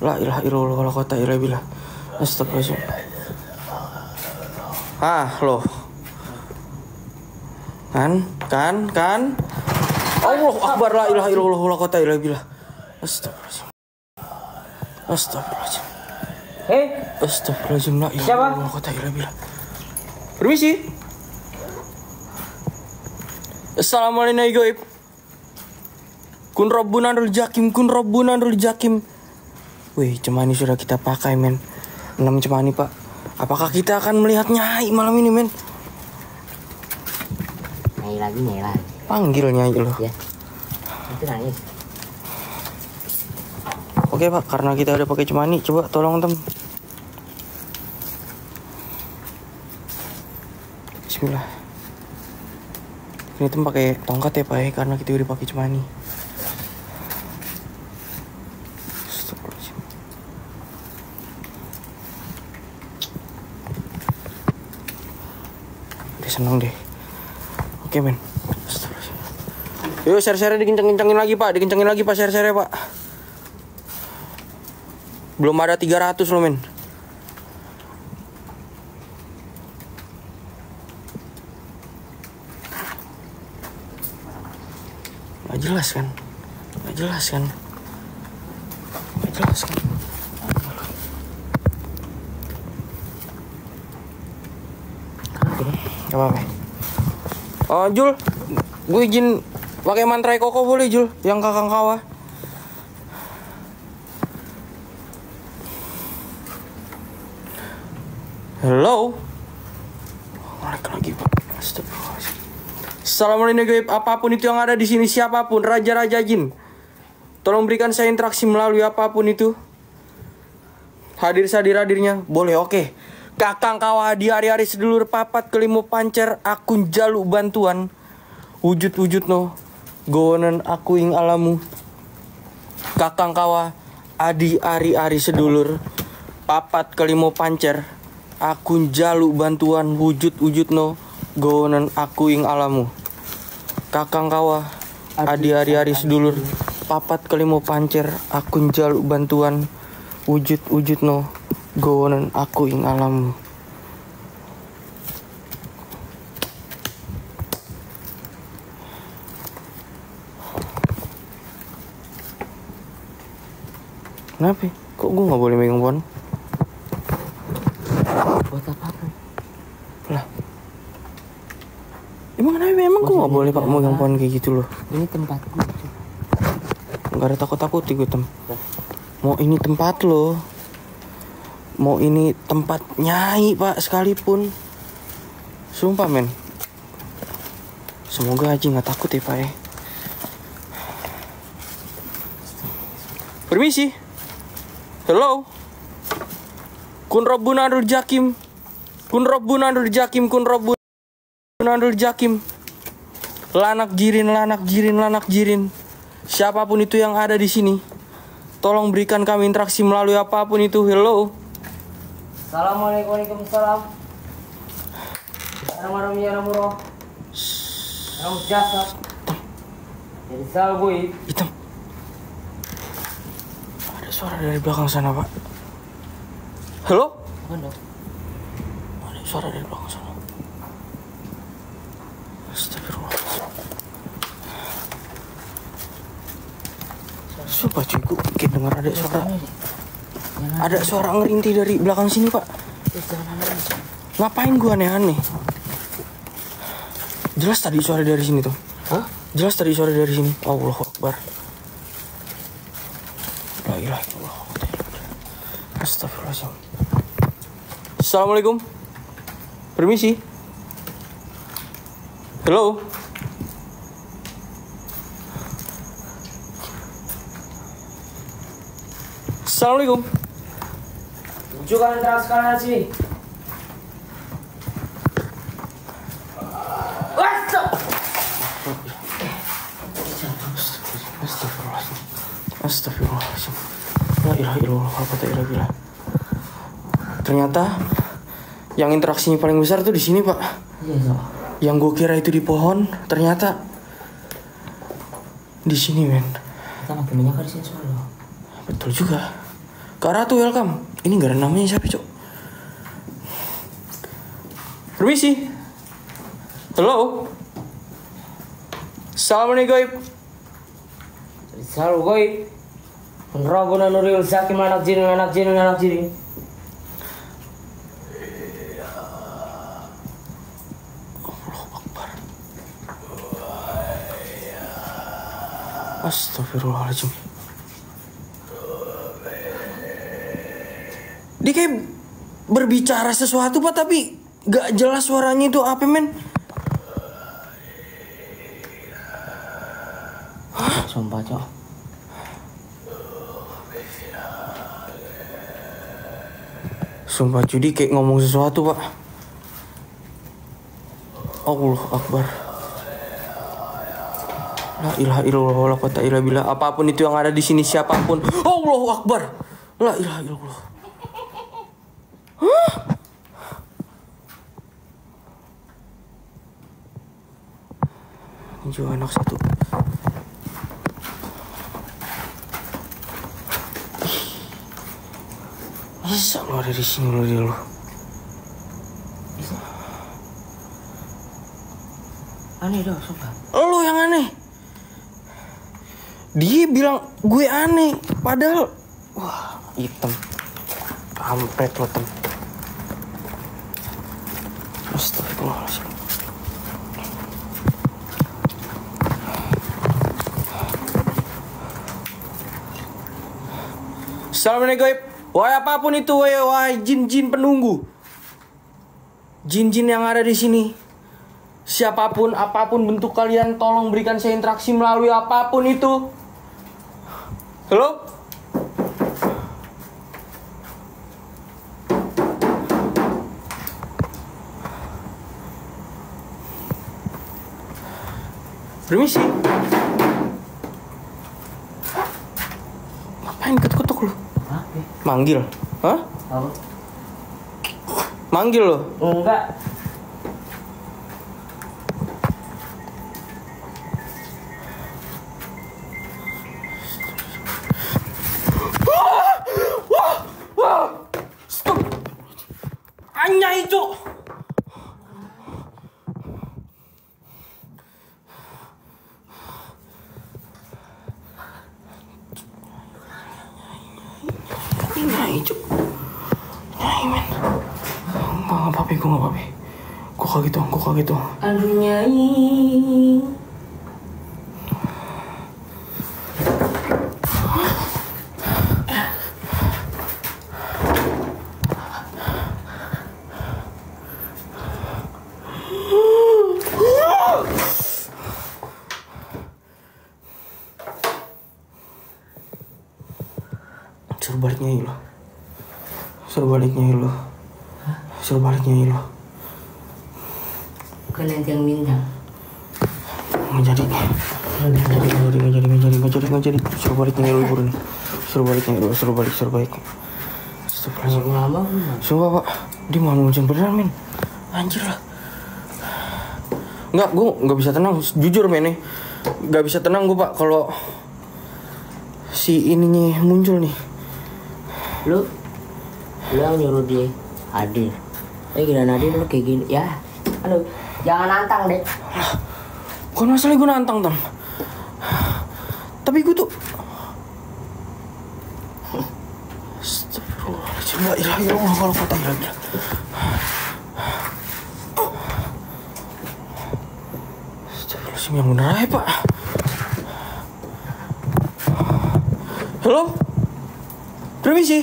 La ilaha illallah wala quwata illa billah. Astagfirullahaladzim. Loh. Kan. Allahu akbar, la ilaha illallah wala quwata illa billah. Astagfirullahaladzim. Astagfirullahaladzim, la ilaha illallah wala quwata illa billah. Permisi. Assalamualaikum. Kun Rabbunanul Jakim. Wih, cemani sudah kita pakai men. 6 cemani pak. Apakah kita akan melihat Nyai malam ini men? Nyai lagi. Panggil Nyai loh. Ya. Itu nangis. Oke pak, karena kita udah pakai cemani, coba tolong tem. Bismillah. Ini tem pakai tongkat ya pak ya, karena kita udah pakai cemani. Seneng deh. Oke men. Yuk share-share dikencengin lagi pak share-share pak. Belum ada 300 loh men. Gak jelas kan. Gak apa-apa. Oh Jul, gue izin pakai mantra Koko boleh Jul, yang kakang kawah. Hello. Lagi pak. Assalamualaikum. Apapun itu yang ada di sini, siapapun, raja-raja jin, tolong berikan saya interaksi melalui apapun itu. Hadirnya boleh, oke. Kakang kawah di hari-hari sedulur papat kelimo pancer akun jaluk bantuan wujud no gonen aku ing alamu. Kakang kawah adi ari-ari sedulur papat kelimo pancer akun jaluk bantuan wujud no gonen aku ing alamu. Kakang kawah adi ari-ari sedulur papat kelimo pancer akun jaluk bantuan wujud no gonen aku ing alammu. Kenapa? Kok gue gak boleh megang pohon? Buat apa? Lah. Emang kenapa? Emang gue gak boleh pak megang pohon kayak gitu loh. Ini tempatku. Gak ada takut-takut gue tem. Mau ini tempat loh. Mau ini tempat Nyai pak sekalipun. Sumpah men. Semoga aja gak takut ya pak ya. Permisi. Hello. Kun Rabbunanul Jakim. Lanak jirin. Siapapun itu yang ada di sini, tolong berikan kami interaksi melalui apapun itu. Hello. Assalamualaikum. Waalaikumsalam. Assalamualaikum. Kamu jasad. Jadi salah gue. Hitam. Ada suara dari belakang sana, Pak. Halo? Mana? Ada suara dari belakang sana. Astagfirullahaladzim. Sumpah cuy, gue kayak dengar ada suara. Ada suara ngerintih dari belakang sini, Pak. Ngapain gue aneh-aneh? Jelas tadi suara dari sini tuh. Hah? Jelas tadi suara dari sini. Allahu Akbar. La ilaha illallah. Astagfirullahaladzim. Assalamualaikum. Permisi. Hello. Assalamualaikum. Tunjukkan interaksi kalian sini. Astagfirullahaladzim. La ilaha illallah wa la ilaha illallah. Ternyata yang interaksinya paling besar tuh di sini, Pak. Iya, so. Yang gue kira itu di pohon, ternyata di sini, men. Kita makin banyak di sini soalnya. Betul juga. Kak Ratu, welcome. Ini gak ada namanya siapa, Cok? Permisi. Halo. Assalamualaikum. Jadi salah gue. Penraguna Nuril Zakim anak jin. Astagfirullahaladzim. Dia kayak berbicara sesuatu, Pak, tapi gak jelas suaranya itu apa, men. Sumpah, Cok. Sumpah judi kayak ngomong sesuatu, Pak. Allahu Akbar. La ilaha illallah wa la quwwata illa billah. Apapun itu yang ada di sini, siapapun. Allahu Akbar. La ilaha illallah. Hah? Ini juga anak satu. Bisa lo ada di sini lo dia lo. Aneh dong, sumpah. Lo yang aneh. Dia bilang gue aneh, padahal wah, hitam. Kampret lo, tem. Astagfirullahaladzim. Assalamualaikum. Wahai apapun itu, wahai jin-jin penunggu. Jin-jin yang ada di sini. Siapapun, apapun bentuk kalian, tolong berikan saya interaksi melalui apapun itu. Halo? Permisi. Ngapain ketuk-ketuk lu? Hah? Manggil? Hah? Apa? Manggil lo? Enggak. Stop. Anyai, Cok. Nyai, Cok. Nyai, men. Gak apa-apa, gue gak apa-apa. Gue kaget dong. Aduh, Nyai. Suruh baliknya lo. Bukan nanti yang minta. Menjadi Nggak jadi. Suruh balik dulu nih. Suruh balik. Sumpah pak, dia mau nguncin beneran men. Anjir lah. Gue nggak bisa tenang, jujur men nih. Nggak bisa tenang gue pak kalau si ininya muncul nih. Lu yang nyuruh dia hadir. Gila hadir lu kayak gini ya. Aduh, jangan nantang deh. Bukan masalah gue nantang Tam. Tapi gue tuh Astagfirullahaladzim, la ilaha illallah, kalau kata ilah. Astagfirullahaladzim, yang bener aja pak. Halo? Permisi.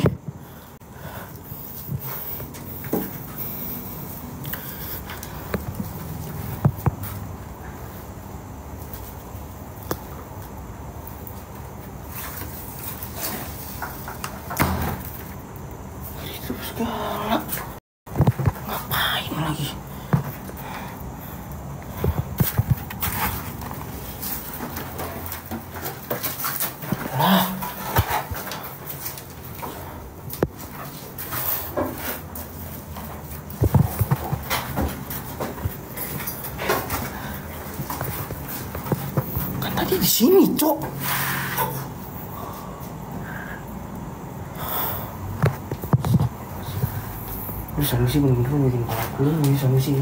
Segala ngapain lagi? Lah, kan tadi di sini, Cok. Ini Sanusi bener-bener bikin kepala gue nih Sanusi.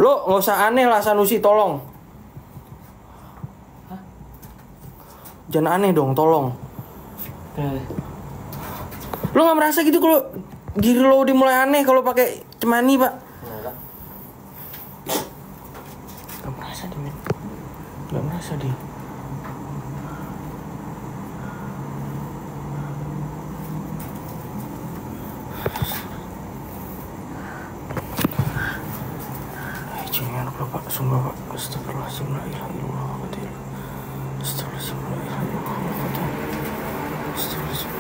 Lo nggak usah aneh lah Sanusi, tolong. Hah? Jangan aneh dong, tolong. Lo nggak merasa gitu kalau diri lo udah mulai aneh kalau pakai cemani pak? Nggak merasa dia men. Nggak merasa dia. Jangan lupa pak, sumpah pak. Astagfirullahaladzim, la ilaha illallah. Astagfirullahaladzim, la ilaha illallah. Astagfirullahaladzim.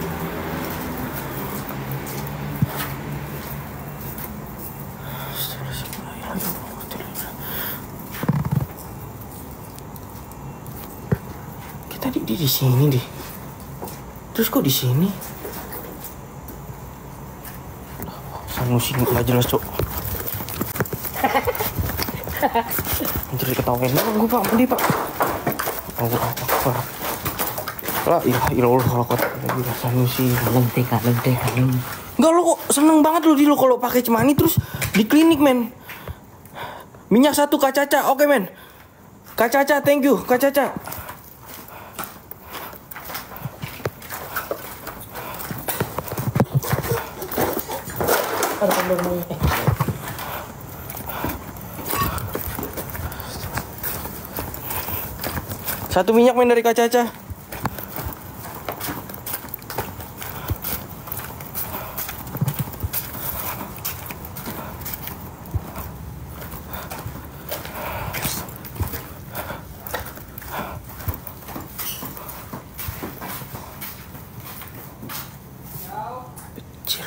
Tadi dia di sini deh. Terus kok di sini? Sanusi nggak jelas cok. Jadi ketawain banget gue pak, mandi pak. Apa? Lah, ilah kalau kata Sanusi. Kalem teh. Enggak lo kok seneng banget lo di lo kalau pakai cemani terus di klinik men. Minyak 1 Kak Caca, oke men. Kak Caca, thank you Kak Caca. Satu minyak men dari Kak Caca.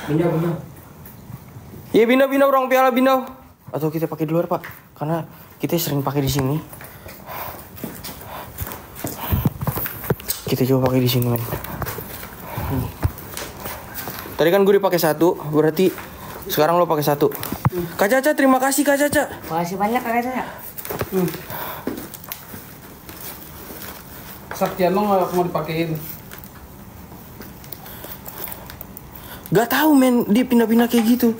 Bindau. Iya bindau orang piala bindau. Atau kita pakai di luar pak, karena kita sering pakai di sini. Kita coba pakai di sini men. Tadi kan gue dipakai 1, berarti sekarang lo pakai 1. Kak Caca, terima kasih Kak Caca. Makasih banyak Kak Caca. Saktian lo nggak mau dipakein? Gak tahu men, dia pindah-pindah kayak gitu.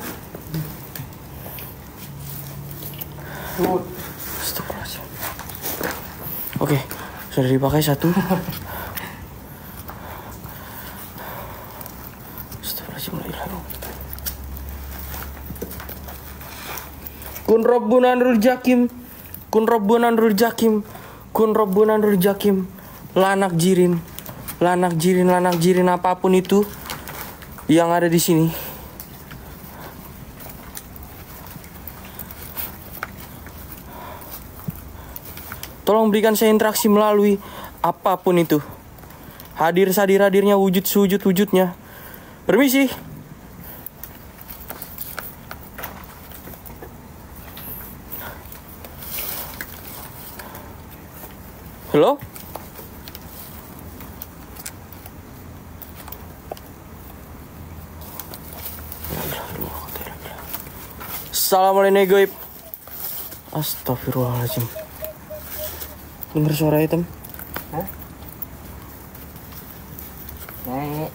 Astagfirullahaladzim. Oke, sudah dipakai 1. Kun Rabbunanrul Jakim. Lanak jirin apapun itu yang ada di sini. Tolong berikan saya interaksi melalui apapun itu. Hadir sadir-hadirnya, wujud sewujud-wujudnya. Permisi. Halo? Assalamualaikum goib. Astagfirullahaladzim. Dengar suara hitam? Hah? Naik.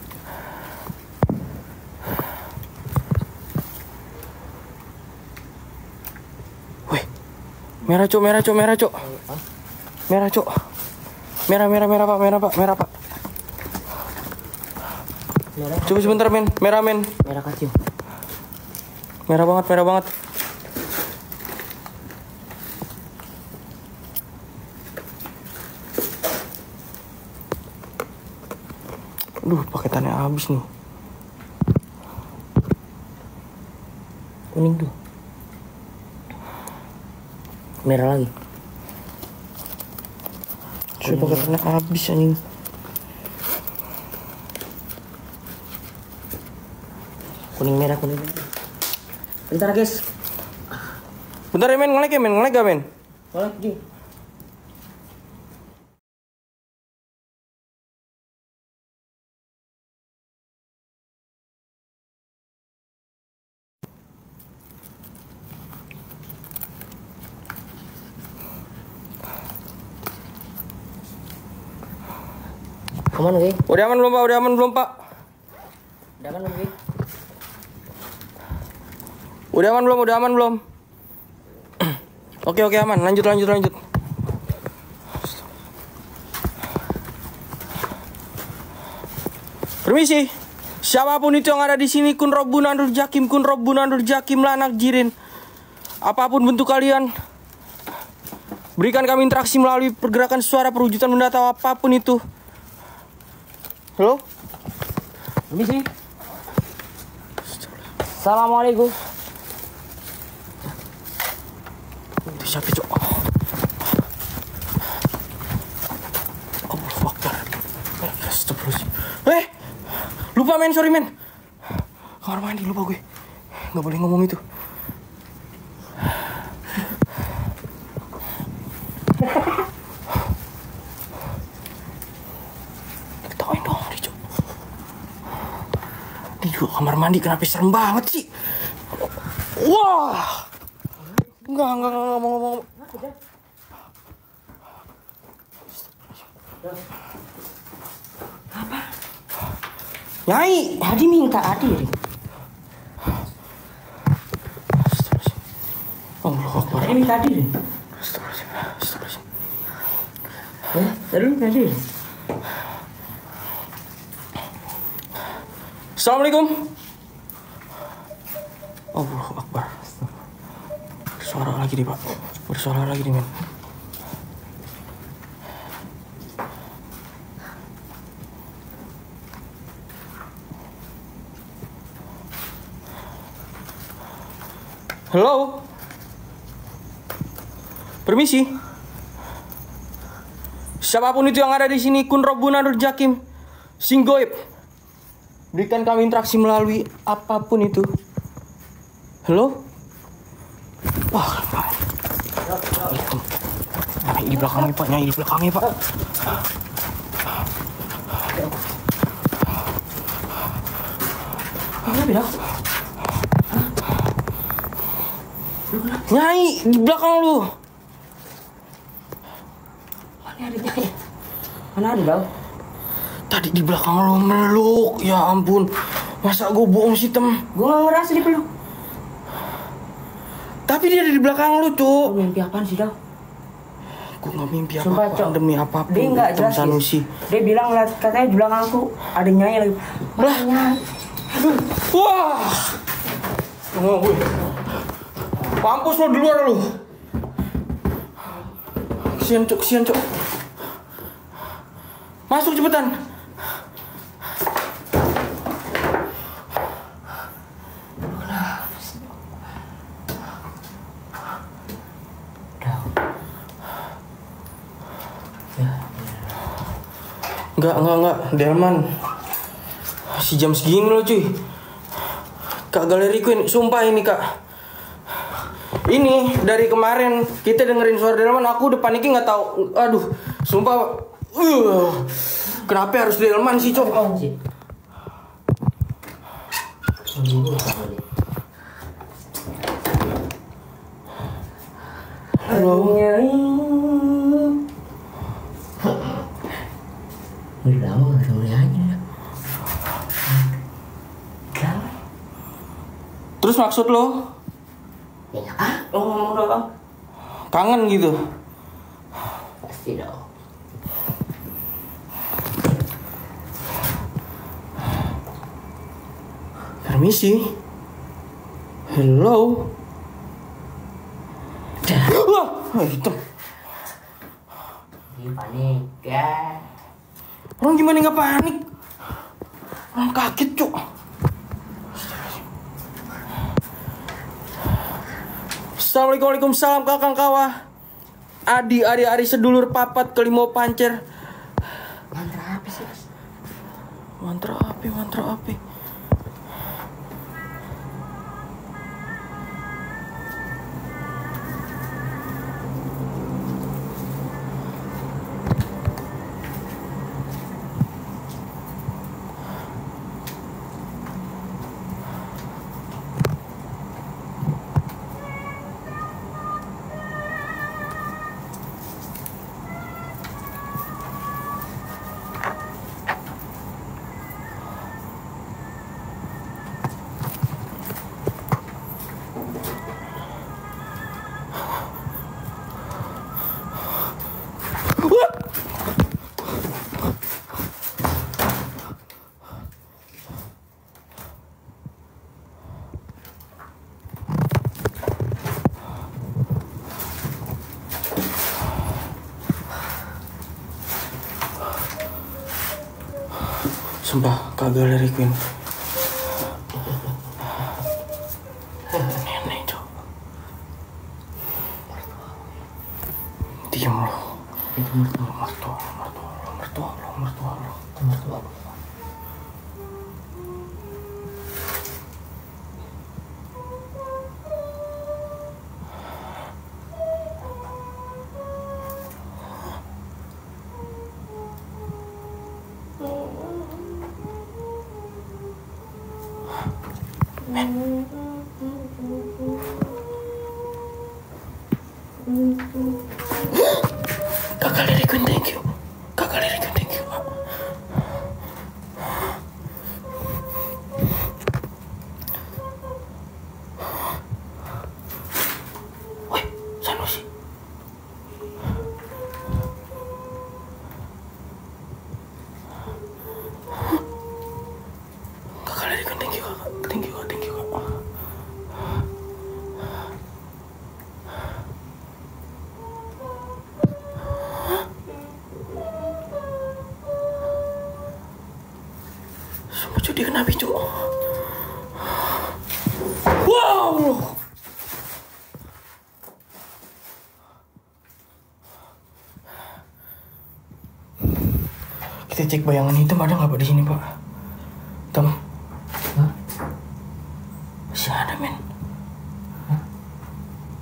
Wih. Merah cok, merah cok, merah cok. Merah cok. Merah, merah, merah pak, merah pak, merah pak. Merah. Coba sebentar men, merah men. Merah kacau. Merah banget, merah banget. Aduh, paketannya habis nih. Kuning tuh. Merah lagi. Coba paketannya habis anjing. Kuning merah, kuning merah. Bentar guys. Bentar ya men, ngelag gak men? Lagi. Kemana guys? Udah aman belum pak? Udah aman belum pak? Udah kan guys? Udah aman belum? Udah aman belum? Oke aman. Lanjut. Permisi. Siapapun itu yang ada di sini, kun Rabbun Andur Jakim lanak jirin. Apapun bentuk kalian, berikan kami interaksi melalui pergerakan suara, perwujudan benda atau apapun itu. Halo? Permisi. Assalamualaikum. Itu siapa cok? Allahu Akbar. Astagfirullahaladzim. Lupa men, sorry men. Kamar mandi lupa gue. Gak boleh ngomong itu. Ketawain dong nih cok. Ini juga kamar mandi, kenapa serem banget sih? Wah. Enggak mau ngomong. Apa? Nyai. Tadi minta adil. Allahu Akbar. Tadi minta adil. Astagfirullahaladzim. Tadi minta adil. Assalamualaikum. Allahu Akbar. Suara lagi nih pak. Bersuara lagi nih men. Halo. Permisi. Siapapun itu yang ada di sini, kun Rabbun Andur Jakim sing goib. Berikan kami interaksi melalui apapun itu. Halo? Wah, Pak. Nyai di belakangnya, Pak. Nyai di belakangnya, Pak. Nyai di belakang lu. Mana ada Nyai? Mana ada Dau? Tadi di belakang lu meluk. Ya ampun. Masa gue bohong sih, Tem? Gue gak ngerasa dipeluk. Tapi dia ada di belakang lu, Cuk. Lu mimpi apaan sih Dau? Gue gak mimpi Sumpah, apa-apa Cok. demi apapun. Dia nggak Tem jelas guys. Sanusi. Dia bilang katanya di belakang aku ada Nyai lagi. Mana Nyai? Wah. Oh, gue. Mampus lo di luar lo. Kesian Cok. Masuk cepetan. Enggak. Delman. Si jam segini loh cuy. Kak Galeri Queen, sumpah ini kak. Ini dari kemarin kita dengerin suara Delman, aku udah panikin nggak tahu. Aduh, sumpah. Kenapa harus Delman sih cok? Halo. Udah lama gak sama aja. Terus maksud lo? Ya lo ngomong dong. Kangen gitu? Pasti dong. Permisi. Hello. Wah, hitam. Ini panik ya. Orang gimana nggak panik? Orang kaget cok. Assalamualaikum, waalaikumsalam kakang kawah. Ari sedulur papat kelimo pancer. Mantra apa sih? Mantra api. Sumpah, Kak Galeri Queen. Nenek, cok. Diam lo. Itu mertua. Mertua lo. Kak Galeri Queen, thank you. Woi, Sanusi. Kak Galeri Queen, thank you kak. Sumpah cuy, dia kenapa cuy? Wow. Kita cek bayangan hitam ada nggak pak di sini pak? Hitam. Masih ada men.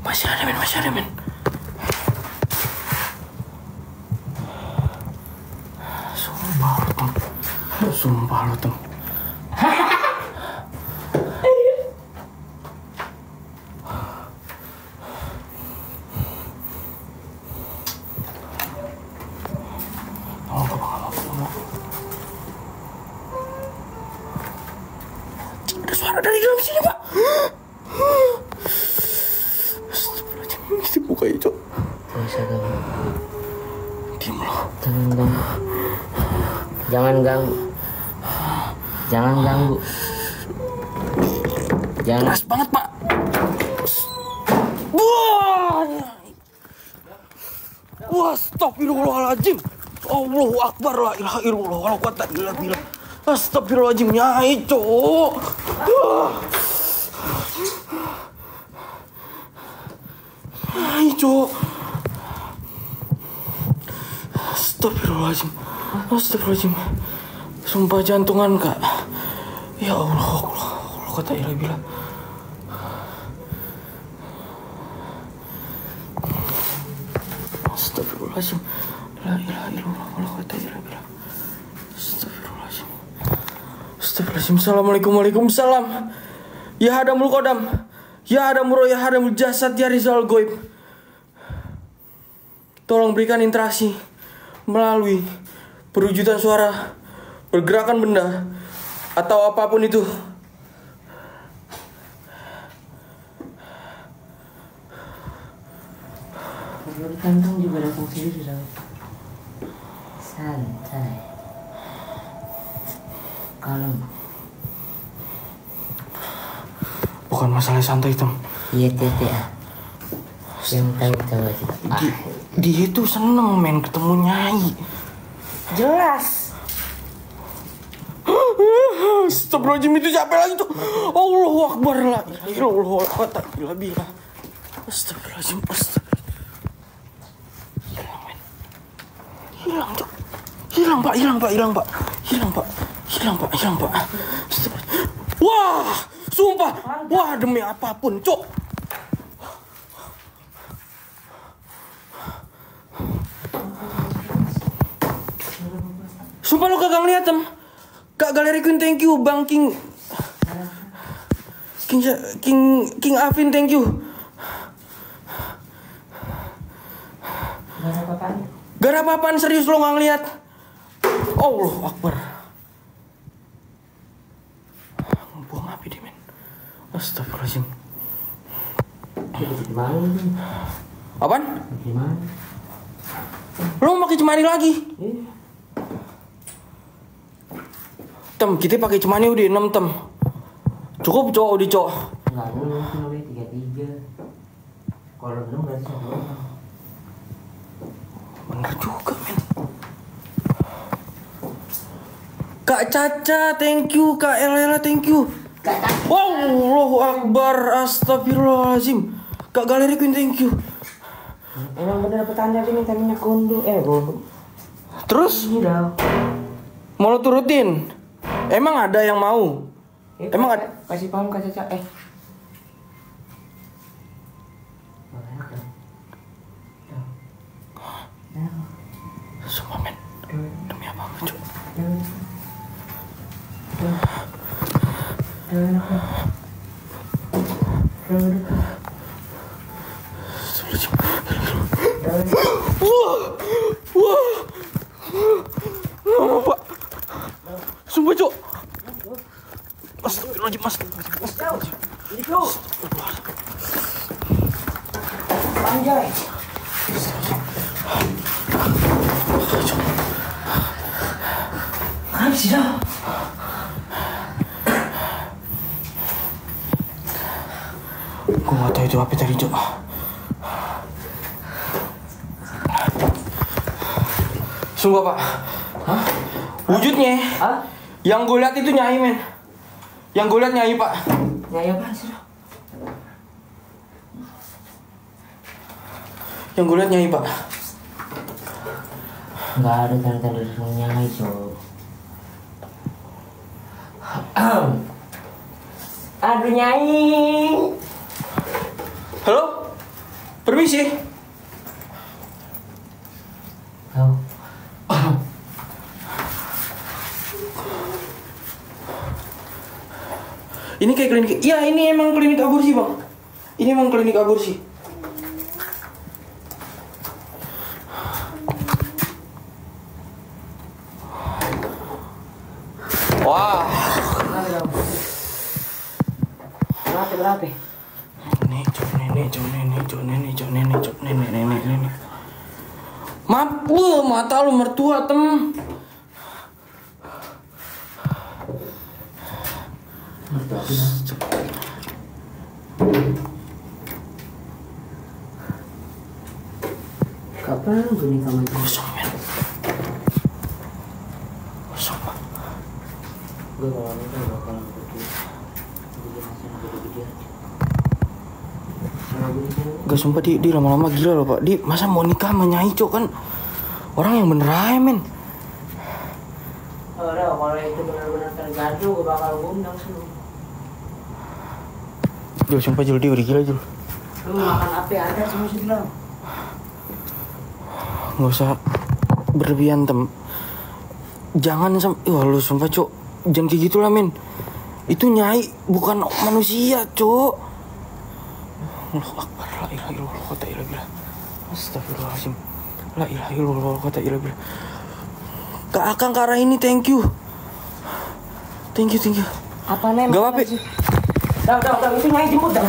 Masih ada men. Sumpah lo tem. Ada suara dari dalam sini pak. Astagfirullahaladzim, mesti buka ya cok. Bisa ganggu. Diam lo. Jangan ganggu. Jangan. Keras banget pak. Wah, astagfirullahaladzim. Allahu Akbar, la ilaha illallah, wa la quwwata illa billah. Astagfirullahaladzim, nyai cok. Nyai cok. Astagfirullahaladzim. Astagfirullahaladzim. Sumpah jantungan kak. Ya Allah, kata ilah bilang. Astagfirullahaladzim. La ilaha illallah, kata ilah bilang. Astagfirullahaladzim. Astagfirullahaladzim. Assalamualaikum, waalaikumsalam. Ya hadamul qadam, ya hadamul roh, ya hadamul jasad, ya rizal goib. Tolong berikan interaksi melalui perwujudan suara, pergerakan benda, atau apapun itu. Kantong juga datang sendiri dong. Santai. Kalem. Bukan masalah santai Tem. Iya tete ah. Yang tahu aja. Dia itu seneng men ketemu Nyai. Jelas. Astagfirullahaladzim, itu siapa lagi tuh? Allahu Akbar, la ilaha illallah, kata ilah bilang. Astagfirullahaladzim, hilang men. Hilang Cok. Hilang pak. Wah, sumpah. Wah, demi apapun Cok. Sumpah lu kagak ngeliat Tem. Kak Galeri Queen, thank you. Bang King Afin, thank you. Gak ada apa-apaan, serius lo gak ngeliat. Allahu Akbar. Buang api dia men. Astagfirullahaladzim. Apaan? Lo mau pakai cemani lagi? Tem, kita pakai cemani udah 6 Tem. Cukup Cok, udah Cok. Enggak, lu mungkin udah 33. Kalau belum berarti 1. Bener juga men. Kak Caca, thank you. Kak Elela, thank you. Wow, Allahu Akbar, astagfirullahaladzim. Kak Galeri Queen, thank you. Emang bener petanda dia minta minyak gondo. Terus? Ini dah. Mau lo turutin? Emang ada yang mau? Emang ada? Kasih paham Kak Caca. Sumpah men. Demi apa Cok? Wah, Pak. Sumpah Cok. Astagfirullahaladzim, Panjai. Habis dah. Gue gak tahu itu apa tadi Cok. Sumpah Pak. Hah? Wujudnya. Hah? Yang gue lihat itu Nyai men. Yang gue lihat Nyai Pak. Nyai apa sih? Yang gue lihat Nyai Pak. Nggak ada tanda-tanda Nyai Cok. Aduh Nyai. Halo? Permisi. Oh. Ini kayak klinik. Iya, ini emang klinik aborsi, Bang. Ini emang klinik aborsi. Wah. Berapa? Nenek. Maaf, mata lu mertua, Tem. Kapan gue nikah sama dia? Kosong, men. Kosong, Pak. Gue kalau nikah gak bakalan pergi. Bikin hasil gede-gede aja. Kalau gue nikah, Gak, sumpah di lama-lama gila loh Pak. Di masa mau nikah sama Nyai Cok, kan orang yang bener aja men. Udah, kalau itu benar-benar terjadi, gue bakal undang sih lu. Jul, sumpah Jul, dia udah gila Jul. Lu makan apa ada sama si bilang? Nggak usah berlebihan tem. Jangan wah lu sumpah cok, jangan kayak gitu lah men. Itu nyai bukan manusia cok. Allahu Akbar, la ilaha illallah wa la ilaha illallah. Astagfirullahaladzim. La ilaha illallah wa la ilaha illallah. Kak Akang ke arah ini, thank you. Thank you. Apa nih? Gak apa-apa. Udah, itu nyai jemput dah.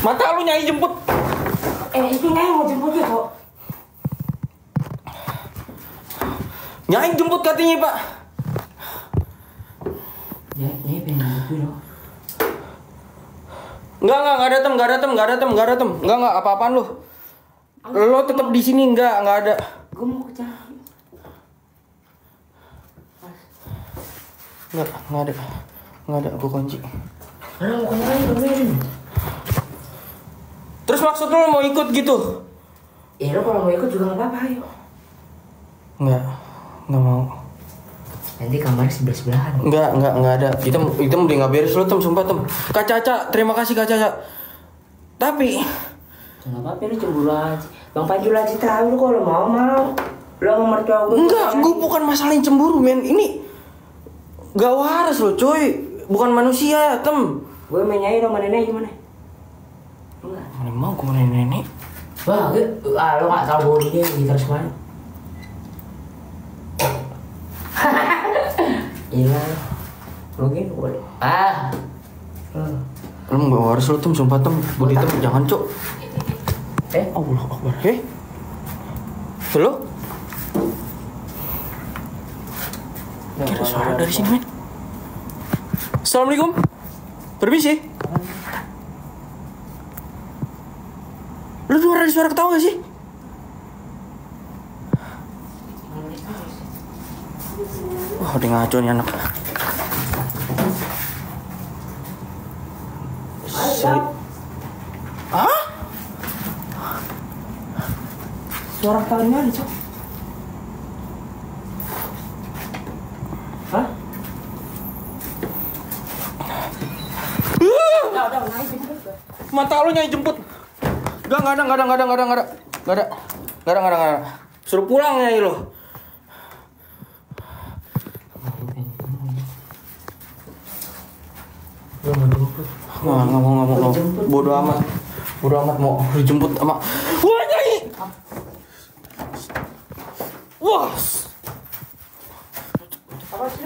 Mata lu nyai jemput. Itu nyai mau jemput ya kok. Nyai jemput katanya pak. Nyai pengen jemput loh. Enggak ada tem. Enggak apa-apaan lu. Lo tetap di sini enggak ada. Gue mau ke jalan. Enggak ada, gue kunci. Mau kemana? Terus maksud lo mau ikut gitu? Iya lo kalau mau ikut juga nggak apa-apa ayo. Enggak mau. Nanti kamarnya sebelah-sebelahan. Enggak ada. Kita udah nggak beres lo tem, sumpah tem. Kak Caca, terima kasih Kak Caca. Tapi nggak apa-apa lu cemburu aja. Bang Panjul aja tahu lu kalau mau. Lo mau mertua gue. enggak, gue bukan masalah yang cemburu men. Ini gak waras lo coy. Bukan manusia tem. Gue main nyai sama nenek gimana? Enggak. Mana mau gue sama nenek. Wah, lo nggak tahu bodinya gitar semana? Iya, mungkin boleh. Lo gak waras lo tem, sumpah tem. Bodi tem, jangan cok. Allahu Akbar. Lo? Kira suara dari sini men. Assalamualaikum. Permisi. Lu dengar ada suara ketawa gak sih? Wah, udah ngaco nih anak. Hah? Suara ketawanya ada, Cok. Hah? Udah, naik jemput. Mata lu nyai jemput. Enggak ada. Suruh pulang nyai lo. Nggak mau. Bodoh amat mau dijemput sama. Wah nyai. Wah.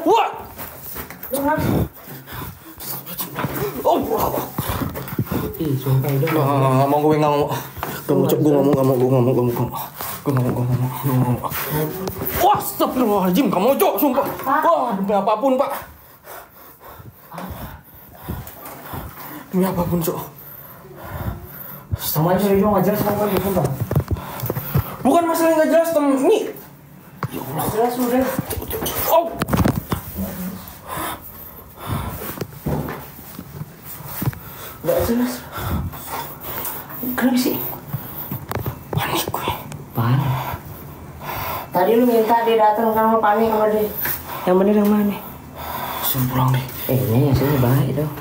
Wah. Oh, Ih, sumpah itu. Nggak mau. Gue nggak mau. Wah, astagfirullahaladzim, kamu cok, sumpah. Wah, demi apapun pak. Demi apapun cok. Sama aja itu nggak jelas apa gitu sumpah. Bukan masalah yang nggak jelas tem, ini. Ya Allah. Jelas udah. Oh. Nggak jelas. Kenapa sih? Panik gue. Panik. Tadi lu minta dia datang, kamu panik sama dia. Yang bener yang mana? Suruh pulang deh. Ini yang sini baik dong.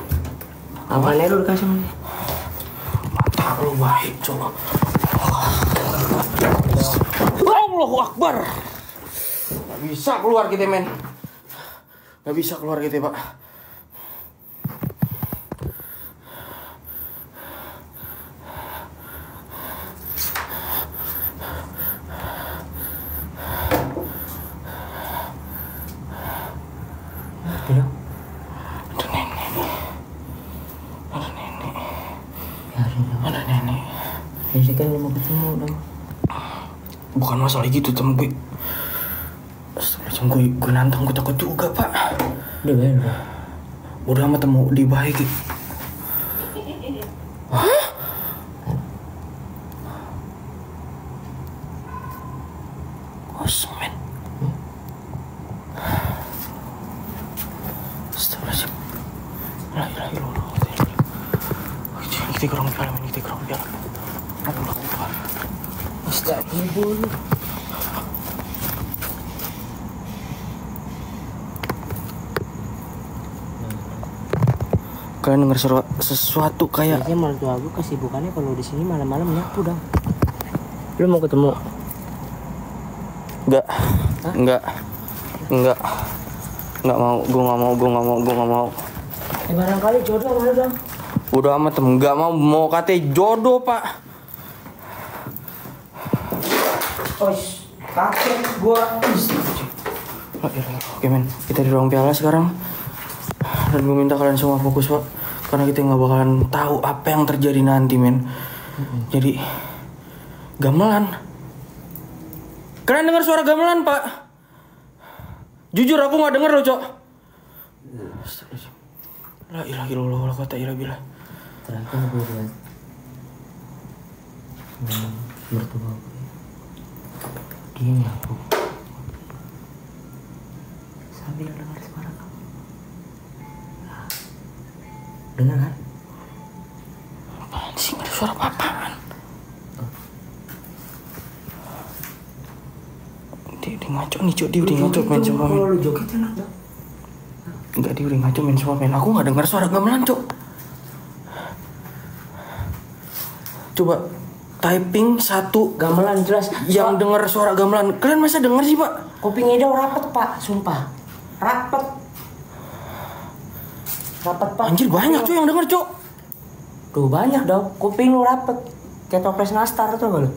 Apanya lu dikasih sama dia? Mata lu baik coba. Allahu Akbar. Gak bisa keluar kita men. Gak bisa keluar kita pak. Tidak. Ada nenek. Ya sih kan mau ketemu dong. Bukan masalah gitu tem gue. Astagfirullahaladzim, gue nantang, gue takut juga pak. Udah bayar udah. Udah amat mau dibaiki. Hah? Kosong men. Astagfirullahaladzim. La ilaha illallah. Kita kurang biar. Allahu Akbar. Astagfirullah. Kalian dengar sesuatu kayak... Kayaknya mertua gue kesibukannya kalau di sini malam-malam nyapu dong. Lu mau ketemu? Enggak. Enggak mau. Gue nggak mau. Barangkali jodoh mana dong? Udah amat tem. Nggak mau katanya jodoh pak. Kakek gua. Oke men, kita di ruang piala sekarang. Dan gue minta kalian semua fokus pak, karena kita nggak bakalan tahu apa yang terjadi nanti men. Jadi gamelan. Kalian dengar suara gamelan pak? Jujur aku nggak dengar loh cok. La ilaha illallah wala quwwata illa billah. Terakhir gue lihat mertua gue. Dia nyapu sambil dengar suara kamu. Dengar kan? Apaan sih? Ada suara apaan? Dia ngaco nih cok, dia udah ngaco main sumpah men. Kalau lu joget enak dong. Enggak, dia udah ngaco main sumpah men. Aku nggak dengar suara gamelan cok. Coba typing 1 Gamelan jelas. yang dengar suara gamelan. Kalian masa dengar sih pak? Kuping Edo rapet pak, sumpah. Rapet pak. Anjir banyak cok yang denger cok. Tuh banyak dong, kuping lu rapet. Kayak toples nastar tuh gak lu?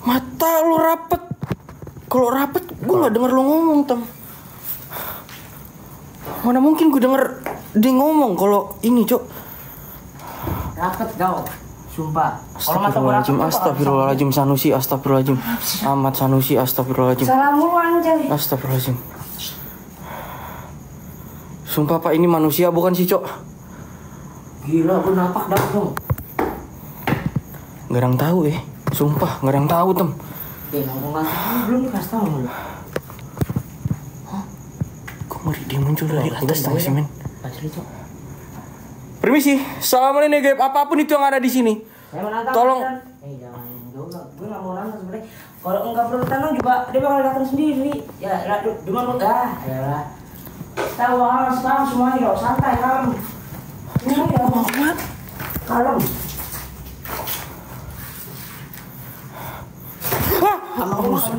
Mata lu rapet. Kalau rapet gue nggak denger lu ngomong tem. Mana mungkin gue denger dia ngomong kalau ini cok. Rapet kau, sumpah. Kalau mata gua rapet, Astagfirullahaladzim Sanusi, astagfirullahaladzim. Ahmad Sanusi, astagfirullahaladzim. salah mulu anjay. Astagfirullahaladzim. Sumpah pak, ini manusia bukan sih cok. Gila, gue napak dah dong. Nggak ada yang tahu sumpah nggak ada yang tahu tem. Ngomong belum dikasih tahu lu. Kok ngeri dia muncul dari atas tang sih men. Asli cok. Permisi, assalamualaikum guys. Apapun itu yang ada di sini. Saya menantang. Tolong. Jangan jauh. Gue nggak mau nantang sebenarnya. Kalau enggak perlu tantang juga dia bakal datang sendiri. Ya, cuma lu ya. Tahu harus tahu semuanya dong. Santai kalem. Ini ya Muhammad. Kalem.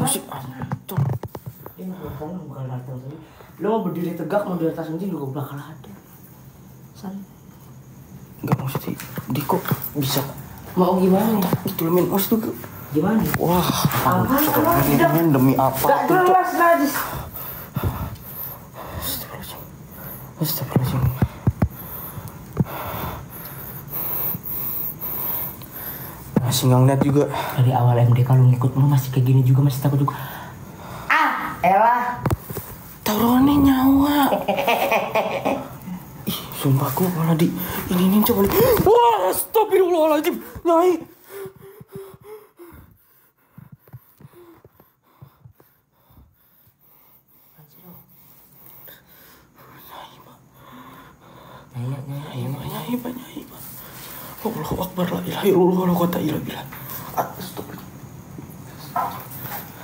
Musik. Dia bakal datang sendiri. Lu mau berdiri tegak mau di atas sendiri juga bakal ada. San. Enggak maksudnya Diko bisa Mau gimana? itu men maksud tuh Gimana? wah Apa? men demi apa Gak jelas najis. Astagfirullahaladzim. Masih nggak ngeliat juga. Dari awal MDK lu ngikut lu masih kayak gini juga, masih takut juga. Elah. Taruhannya nyawa. Ih, sumpah gue malah di ini coba nih. Wah, astagfirullahaladzim. Nyai. Nyai, Pak. Allahu Akbar, la ilaha illallah, wa la quwwata illa billah.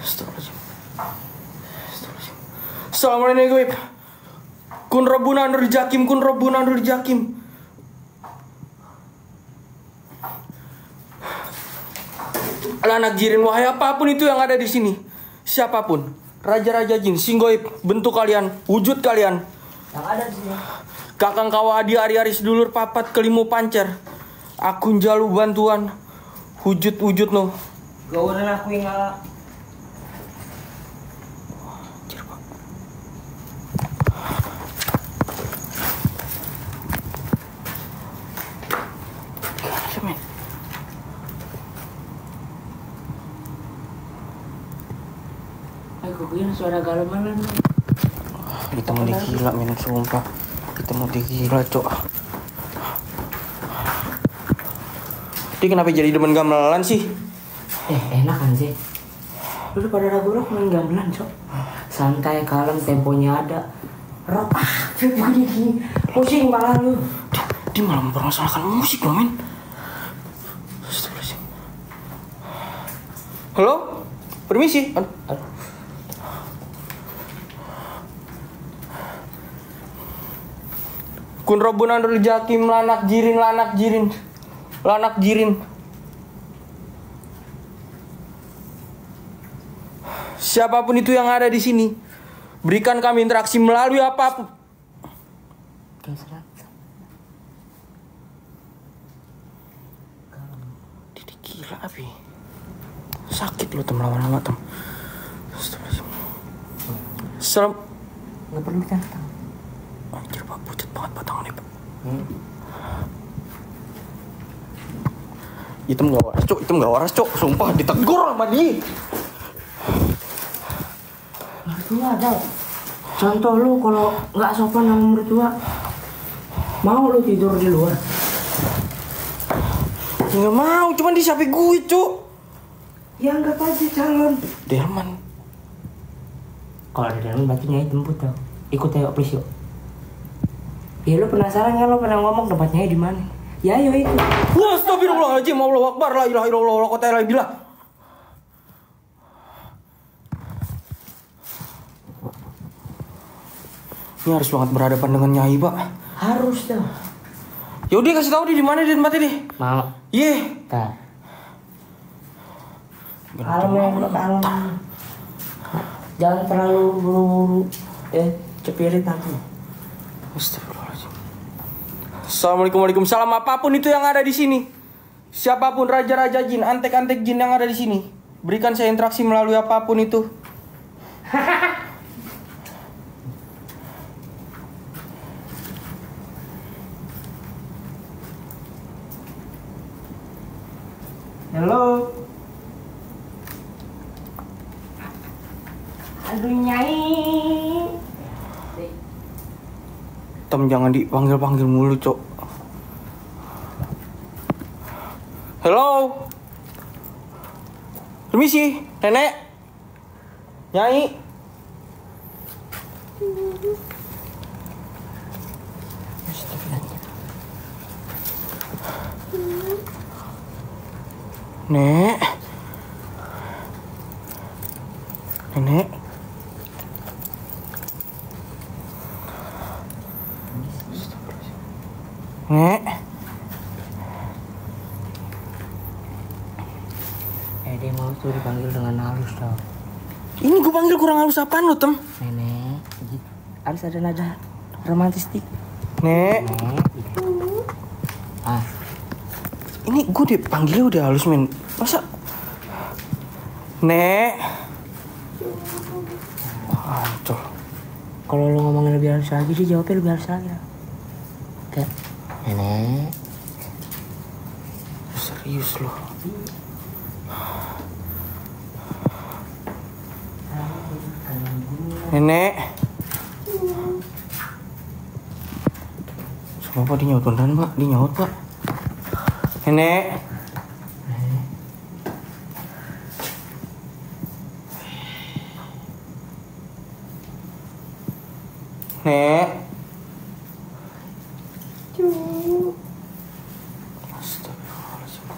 Astagfirullahaladzim. Assalamualaikum. Kun Rabbuna Nur Jakim, kun Rabbuna Nur Jakim. Lanak jirin, wahai apapun itu yang ada di sini, siapapun, raja-raja jin, singgoib, bentuk kalian, wujud kalian, Yang ada di sini. kakang kawa adi ari-ari sedulur papat kelimo pancer, aku njalu bantuan, wujud-wujud no. Gawanan aku yang ngalah. Aku kira suara gamelan. Kita mau digila men, sumpah. Kita mau digila cok. Dia kenapa jadi demen gamelan sih? Enak kan sih. Lu pada ragu-ragu main gamelan cok. Santai, kalem, temponya ada. Rock begini. Pusing malah lu. Dia malah mempermasalahkan musik loh men. Halo? Permisi. Kun Rabbun Andrul Jakim lanak jirin. Lanak jirin. Siapapun itu yang ada di sini, berikan kami interaksi melalui apapun. Didi gila api. Sakit lo tem lama-lama tem. Serem. Nggak perlu datang. Anjir pak, pucat banget batangannya pak. Hitam gak waras cok, sumpah ditegur sama dia. Mertua ada. Contoh lu kalau nggak sopan sama mertua, mau lu tidur di luar? Nggak mau, cuman disapi gue cok. Ya anggap aja calon. Delman. Kalau ada Delman berarti Nyai jemput tau. Ikut tengok please yuk. Ya lu penasaran kan, lu pernah ngomong tempat Nyai di mana? Ya ayo ikut. Wah, astagfirullahaladzim, Allahu Akbar, la ilaha illallah, la quwwata illa billah. Ini harus banget berhadapan dengan Nyai, Pak. Harus dong. Yaudah kasih tahu di mana dia tempatnya deh. Mau. Iya. Nah. Kalem ya, kalem. Jangan terlalu buru-buru. Cepirit aku. Astagfirullahaladzim. Assalamualaikum, waalaikumsalam. Apapun itu yang ada di sini, siapapun raja-raja jin, antek-antek jin yang ada di sini, berikan saya interaksi melalui apapun itu. Halo. Aduh Nyai. Tem jangan dipanggil-panggil mulu, Cok. Halo. Permisi, Nenek. Nyai. Nek. Nenek. Nek. Dia mau tuh dipanggil dengan halus tau. Ini gue panggil kurang halus apaan lo, Tem? Nenek, harus ada nada romantis dik. Nek. Gitu. Ah, Ini gue dipanggilnya udah halus, men. Masa? Nek. Wah, hancur. kalau lo ngomongin lebih halus lagi, dia jawabnya lebih halus lagi. Kayak, Nenek. Serius lo. Nenek. Semua Pak, dia nyaut beneran Pak. Dia nyaut Pak. Nenek. Nek. Astagfirullahaladzim.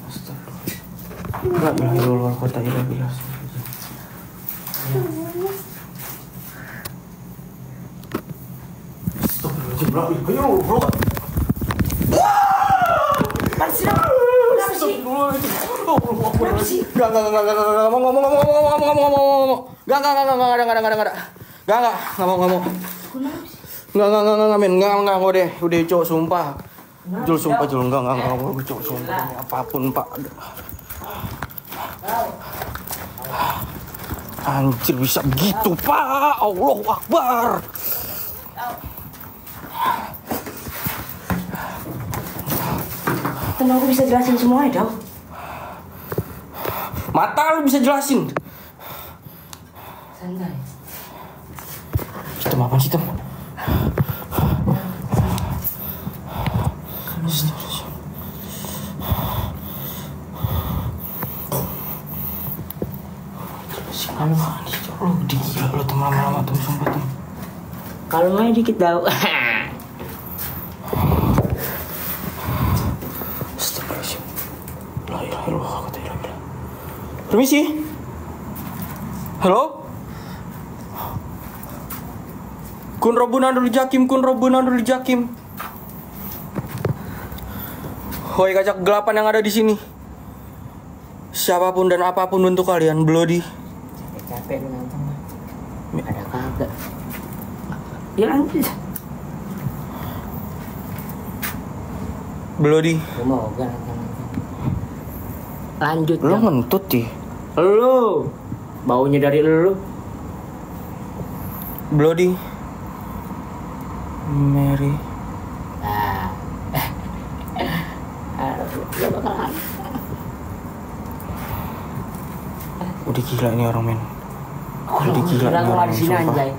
Astagfirullahaladzim. La ilaha illallah, la quwwata illa billah. Udah cok sumpah. Jul sumpah Jul enggak cok sumpah apapun Pak. Anjir bisa begitu Pak. Allahu Akbar. Tenang, aku bisa jelasin semuanya dong. Mata lu bisa jelasin. Santai. Hitam apaan sih Tem? Kalau Lu gila lu Tem, lama-lama Tem, sumpah Tem. kalau main dikit tau. Astagfirullahaladzim. La ilaha illallah, la quwwata illa billah. Permisi. Halo? Kun Rabbunandul Jakim, kun Rabbunandul Jakim. Hoi kaca kegelapan yang ada di sini. Siapapun dan apapun bentuk kalian, Bloody. Capek lu nonton. Ada kagak? Ya lanjut. Bloody. Lu mau gak nonton? Lanjut. Lu ngentut sih. Lu. Baunya dari lu. Bloody. Mary. Udah gila ini orang men. Udah gila ini orang di sini anjay.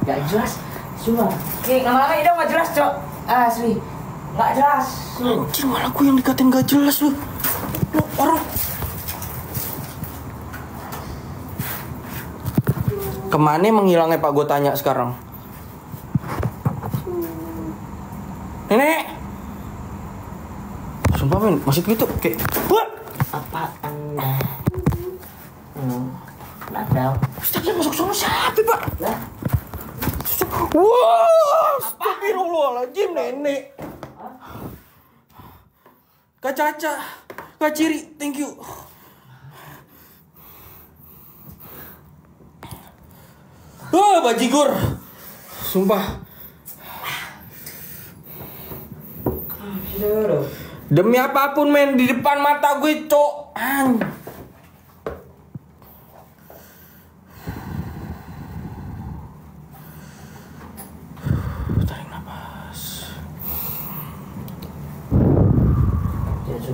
Gak jelas. Cuma. Oke, lama-lama itu gak jelas, Cok. Asli. Gak jelas. Anjir, malah gue yang dikatain gak jelas lu. Lu orang. Kemana menghilangnya Pak, gue tanya sekarang. Nenek. Sumpah men, masih gitu kayak wah. Apa Anda? Ladau. Ustaznya masuk sana siapa, Pak? Lah. Wah, astagfirullahaladzim, nenek. Kak Caca, Kak Ciri, thank you. Wah, bajigur. Sumpah. Demi apapun men, di depan mata gue, Cok. Tarik nafas.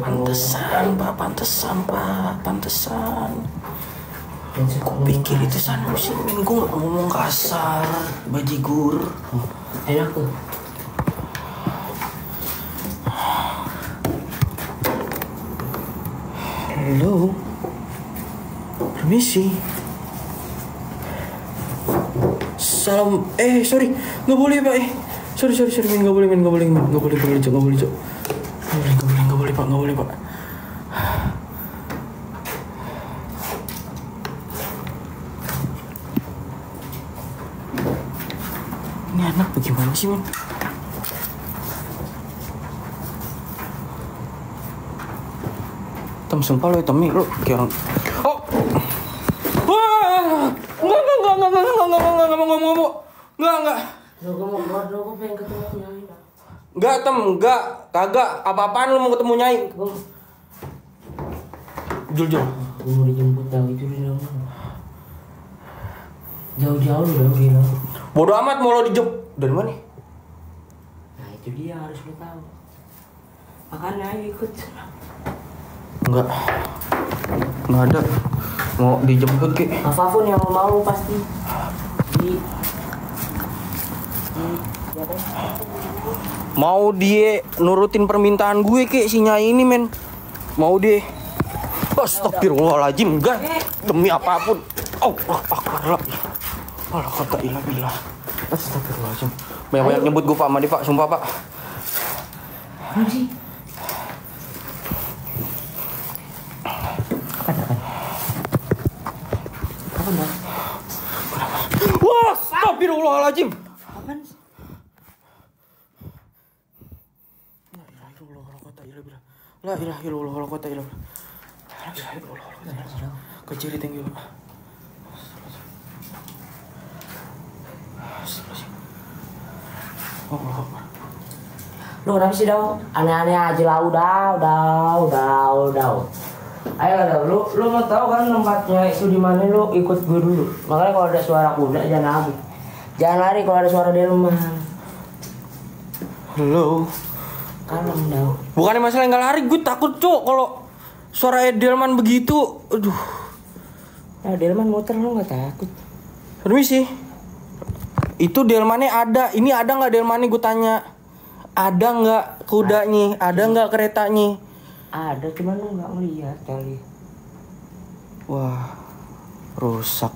Pantesan, Pak, pantesan. Kupikir itu Sanusi, men. Gue gak ngomong kasar, bajigur. Enak tuh. Halo. Permisi. Salam. Sorry. Nggak boleh, Pak. Sorry, men. Nggak boleh, men. Nggak boleh, Cok. Nggak boleh, Pak. Nggak boleh, Pak. Ini anak bagaimana sih, men? Sumpah lo Tommy, lo kayak orang. Oh, wah, enggak. Gue pengen ketemu Nyai. Enggak, kagak. Apa-apaan lu mau ketemu Nyai? Jul. Gue mau dijemput tahu itu di rumah. Jauh-jauh udah bilang. Bodoh amat mau lo dijemput. Dari mana? Nah itu dia harus lo tahu. Makanya ayo ikut. Enggak ada. Mau dijemput ke? Apapun yang lo mau pasti. Mau dia nurutin permintaan gue ke si Nyai ini, men. Mau dia. Astagfirullahaladzim, enggak. Demi apapun. Allah akbar. Allah kata ilah billah. Astagfirullahaladzim. Banyak-banyak nyebut gue Pak Madi, Pak. Sumpah, Pak. Apa sih? Kapan dah? Wah, astagfirullahaladzim. Kapan sih? La ilaha illallah wa la quwwata illa billah. Kecil tinggi, Pak. Lu kenapa sih dong? Aneh-aneh aja lah, udah. Ayo lu mau tahu kan tempatnya itu di mana, lu ikut gue dulu. Makanya kalau ada suara kuda jangan lari kalau ada suara delman. Halo. Kalem dong. Bukannya masalah nggak lari, gue takut Cok kalau suara delman begitu. Aduh. Nah, delman muter lu nggak takut? Permisi. Itu delmannya ada. Ini ada nggak delmannya, gue tanya. Ada nggak kudanya? Ada nggak keretanya? Ada, cuman lu nggak ngeliat kali. Wah, rusak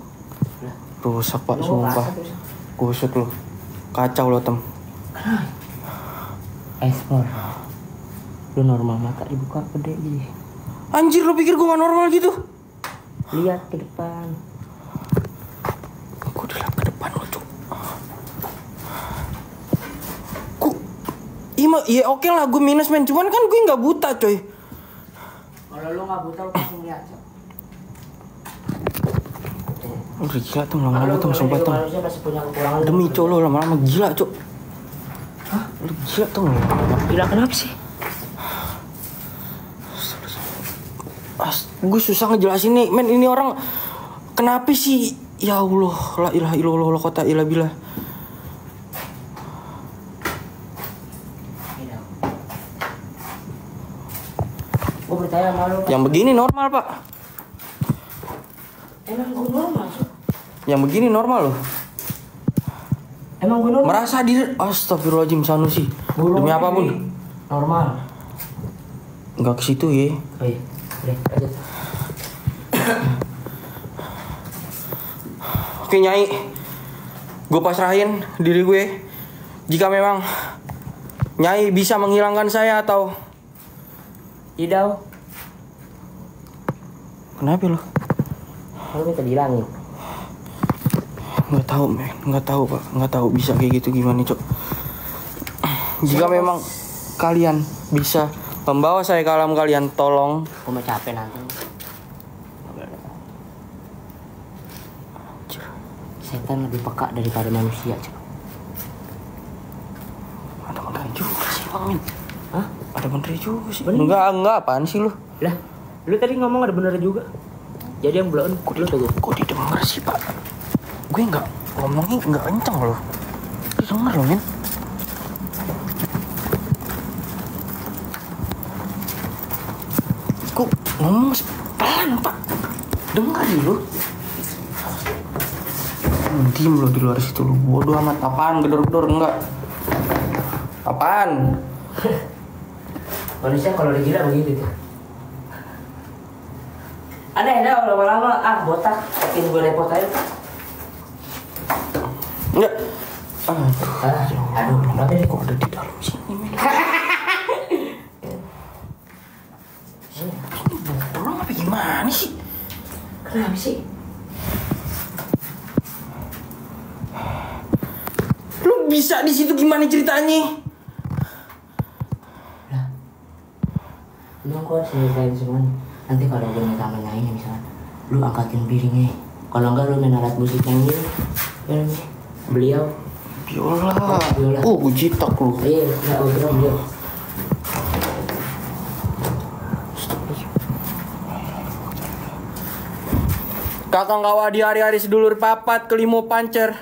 Pak, sumpah. Kusut lo, kacau lo tem. Ekspor. Lu normal mata dibuka gede gini. Anjir, lo pikir gue gak normal gitu? Lihat ke depan. Gue udah lihat ke depan lo, Cuk. iya oke lah gue minus men, cuman kan gue nggak buta coy. Kalau lu nggak buta lu langsung lihat. Udah gila tuh lama-lama tuh sumpah tuh. Manusia pasti punya kekurangan. Demi cok lo lama-lama gila cok. Hah? Lu gila tuh lama-lama. Gila kenapa sih? Gue susah ngejelasin nih men, ini orang kenapa sih? Ya Allah, la ilaha illallah la kota illa billah. Gue percaya sama lu. Yang begini normal pak. Emang gue normal. Yang begini normal loh. Emang gue normal. Merasa diri, astagfirullahaladzim Sanusi. Demi apapun. Normal. Enggak ke situ ya. Oh iya. Udah, lanjut. Oke Nyai, gue pasrahin diri gue. Jika memang Nyai bisa menghilangkan saya atau Tidak. kenapa lo? Lu minta dihilangin. Nggak tahu men, nggak tahu pak, nggak tahu bisa kayak gitu gimana cok. Jika memang kalian bisa membawa saya ke alam kalian, tolong. Gue mau capek nanti. Setan lebih peka daripada manusia, Cok. Ada bener juga sih bang Min. Hah? Ada bener juga sih. Bener? Enggak apaan sih lu? Lah, lu tadi ngomong ada bener juga. Jadi yang belum lu tuh. Kok didengar sih pak? Gue nggak ngomongin nggak kenceng loh. Didengar loh men. Kok ngomong pelan pak? Dengar lu. Diem lo di luar situ lu. Bodoh amat. Apaan? Gedor-gedor enggak? Apaan? Manusia kalau udah gila begitu tuh. Ada lama-lama botak, bikin gue repot aja. Enggak. Aduh, kenapa sih? Kok ada di dalam sini men? Tolong apa gimana sih? Kenapa sih? Lu bisa di situ gimana ceritanya? Lah, lu kok harus ceritain semuanya. Nanti kalau gue minta sama Nyai misalnya, lu angkatin piringnya. Kalau enggak lu main alat musik yang ini, beliau. Biola. Biola. Gue jitak lu. Iya, enggak beliau. Kakang kawa di hari-hari sedulur papat kelimo pancer.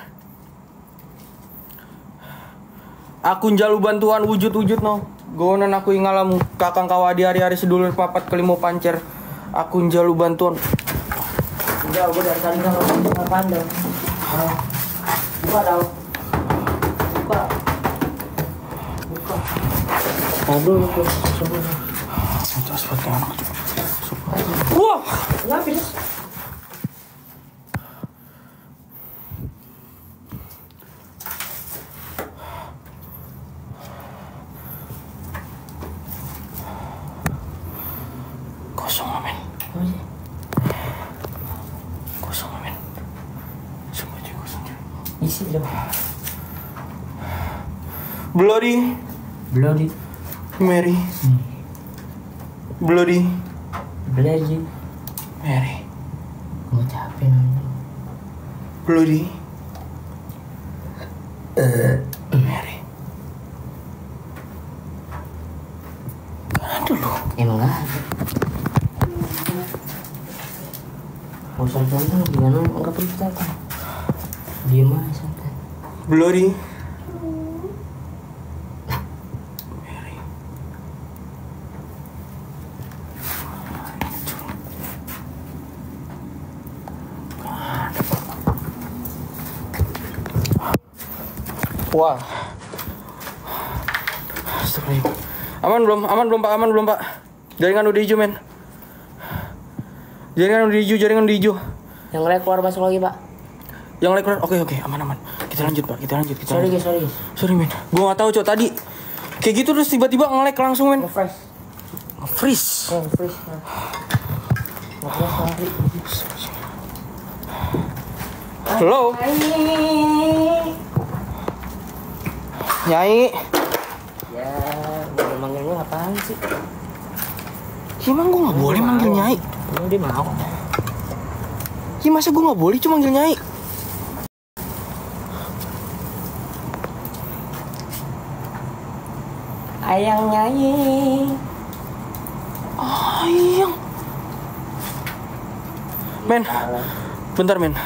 Aku njalu bantuan wujud-wujud no. Gowonan aku ingalamu. Kakang kawa di hari-hari sedulur papat kelimo pancer. Aku njalu bantuan. Udah, gue dari tadi nggak ngomong apaan dong. Buka dong. Buka. Aduh, semua. Wah, Kenapa sih? kosong men. Apa sih? Kosong men. Semua aja kosong. Isi dong. Bloody Mary. Bloody Belajar. Mary. Gue capek nanti. Bloody Mary. Aduh lu. Emang gak ada. Mau santai gimana? Enggak perlu santai. Diam aja santai. Bloody Wah. Astagfirullah. Aman belum pak? Jaringan udah hijau men. Jaringan udah hijau. Yang lain keluar masuk lagi pak. Yang lain keluar. Oke, aman. Kita lanjut pak. Sorry guys. Sorry men. Gua nggak tahu cok tadi. Kayak gitu terus tiba-tiba nge-lag langsung men. Freeze. Freeze. Halo. Nyai. Ya. ngapain sih? Emang gue nggak boleh manggil Nyai? Emang dia mau? Ya masa gue nggak boleh cuma manggil Nyai? Ayang Nyai. Ayang. Men, bentar men.